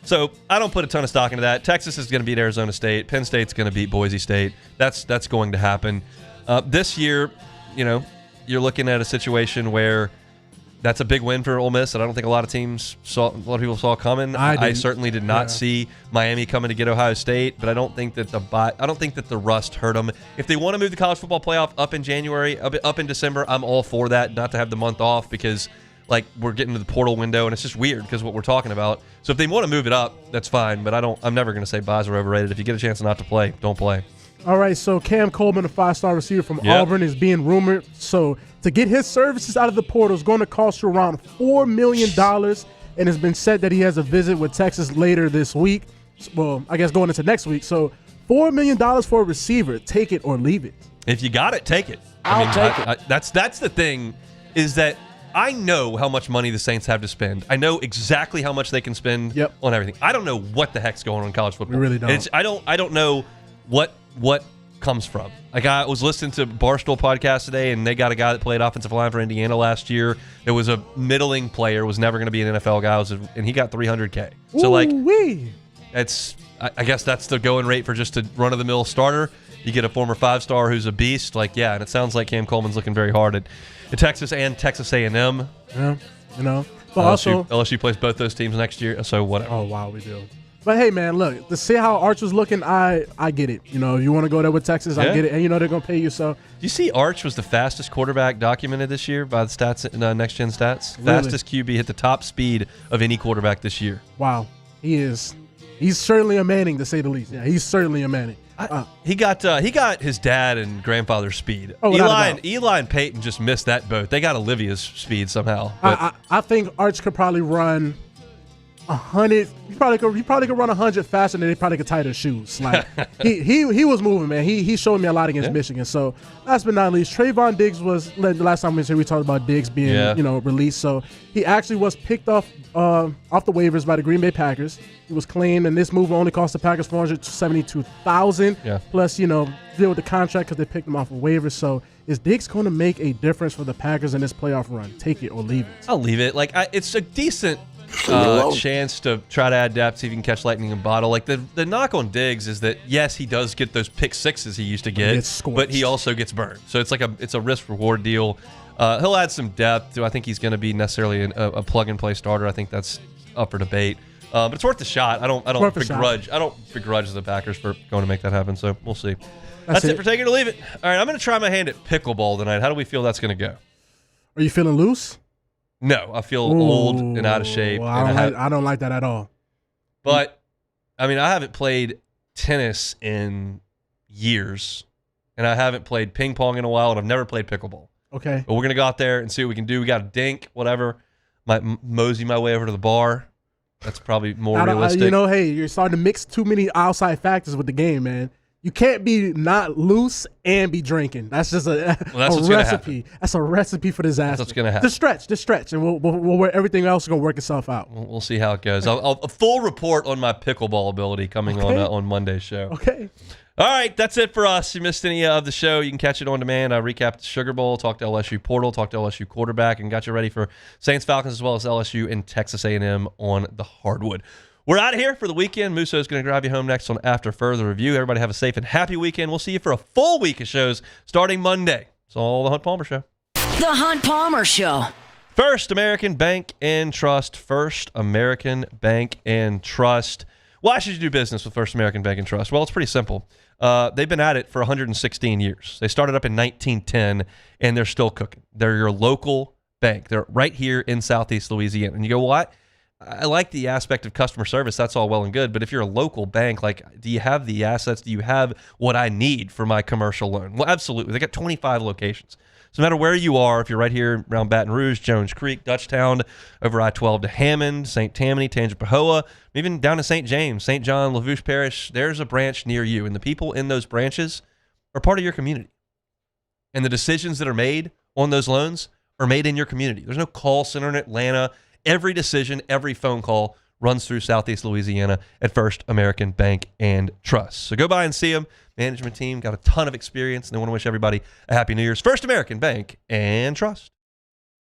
So I don't put a ton of stock into that. Texas is going to beat Arizona State. Penn State's going to beat Boise State. That's going to happen. This year, you're looking at a situation where that's a big win for Ole Miss that I don't think a lot of people saw coming. I certainly did not see Miami coming to get Ohio State, but I don't think that the rust hurt them. If they want to move the college football playoff up in January, up in December, I'm all for that. Not to have the month off because we're getting to the portal window and it's just weird because of what we're talking about. So if they want to move it up, that's fine. But I'm never going to say buys are overrated. If you get a chance not to play, don't play. All right, so Cam Coleman, a 5-star receiver from Auburn, is being rumored. So to get his services out of the portal is going to cost you around $4 million, and it's been said that he has a visit with Texas later this week. Well, I guess going into next week. So $4 million for a receiver. Take it or leave it. If you got it, take it. I'll take it. That's the thing is that I know how much money the Saints have to spend. I know exactly how much they can spend on everything. I don't know what the heck's going on in college football. We really don't. I don't know what comes from. I was listening to Barstool podcast today, and they got a guy that played offensive line for Indiana last year. There was a middling player, was never going to be an NFL guy, and he got $300K. So I guess that's the going rate for just a run-of-the-mill starter. You get a former 5-star who's a beast, and it sounds like Cam Coleman's looking very hard at Texas and Texas A&M. Yeah, But LSU plays both those teams next year, so whatever. Oh wow, we do. But hey, man, look, to see how Arch was looking, I get it. You want to go there with Texas, I get it. And they're going to pay you. So, do you see Arch was the fastest quarterback documented this year by the stats, Next Gen Stats? Really? Fastest QB, hit the top speed of any quarterback this year. Wow, he is. He's certainly a Manning, to say the least. Yeah, he's certainly a Manning. He got his dad and grandfather's speed. Oh, Eli and Peyton just missed that boat. They got Olivia's speed somehow. I think Arch could probably run 100. He probably could run 100 faster than they probably could tie their shoes. Like he was moving, man. He showed me a lot against Michigan. So last but not least, Trayvon Diggs was the last time we was here. We talked about Diggs being released. So he actually was picked off the waivers by the Green Bay Packers. He was claimed, and this move only cost the Packers $472,000. Yeah. Plus, deal with the contract because they picked him off of waivers. So is Diggs going to make a difference for the Packers in this playoff run? Take it or leave it. I'll leave it. It's a decent chance to try to add depth, see if you can catch lightning in a bottle. The knock on Diggs is that yes, he does get those pick sixes he used to get, but he also gets burned. So it's a risk reward deal. He'll add some depth. Do I think he's going to be necessarily a plug and play starter? I think that's up for debate. But it's worth a shot. I don't begrudge the Packers for going to make that happen. So we'll see. That's it for Take It or Leave It. All right, I'm going to try my hand at pickleball tonight. How do we feel that's going to go? Are you feeling loose? No, I feel old and out of shape. Well, I don't like that at all. But, I mean, I haven't played tennis in years, and I haven't played ping pong in a while, and I've never played pickleball. Okay. But we're going to go out there and see what we can do. We got a dink, whatever. Might mosey my way over to the bar. That's probably more realistic. Hey, you're starting to mix too many outside factors with the game, man. You can't be not loose and be drinking. That's just a recipe. That's a recipe for disaster. That's what's going to happen. Just stretch, and we'll everything else is going to work itself out. We'll see how it goes. A full report on my pickleball ability coming on Monday's show. Okay. All right, that's it for us. If you missed any of the show, you can catch it on demand. I recapped the Sugar Bowl, talked to LSU portal, talked to LSU quarterback, and got you ready for Saints-Falcons as well as LSU and Texas A&M on the hardwood. We're out of here for the weekend. Musso is going to drive you home next on After Further Review. Everybody have a safe and happy weekend. We'll see you for a full week of shows starting Monday. It's all the Hunt Palmer Show. The Hunt Palmer Show. First American Bank and Trust. First American Bank and Trust. Why should you do business with First American Bank and Trust? Well, it's pretty simple. They've been at it for 116 years. They started up in 1910, and they're still cooking. They're your local bank. They're right here in Southeast Louisiana. And you go, what? I like the aspect of customer service. That's all well and good. But if you're a local bank, do you have the assets? Do you have what I need for my commercial loan? Well, absolutely. They got 25 locations. So no matter where you are, if you're right here around Baton Rouge, Jones Creek, Dutchtown, over I-12 to Hammond, St. Tammany, Tangipahoa, even down to St. James, St. John, Lafourche Parish, there's a branch near you. And the people in those branches are part of your community. And the decisions that are made on those loans are made in your community. There's no call center in Atlanta. Every decision, every phone call runs through Southeast Louisiana at First American Bank and Trust. So go by and see them. Management team got a ton of experience, and they want to wish everybody a happy New Year's. First American Bank and Trust.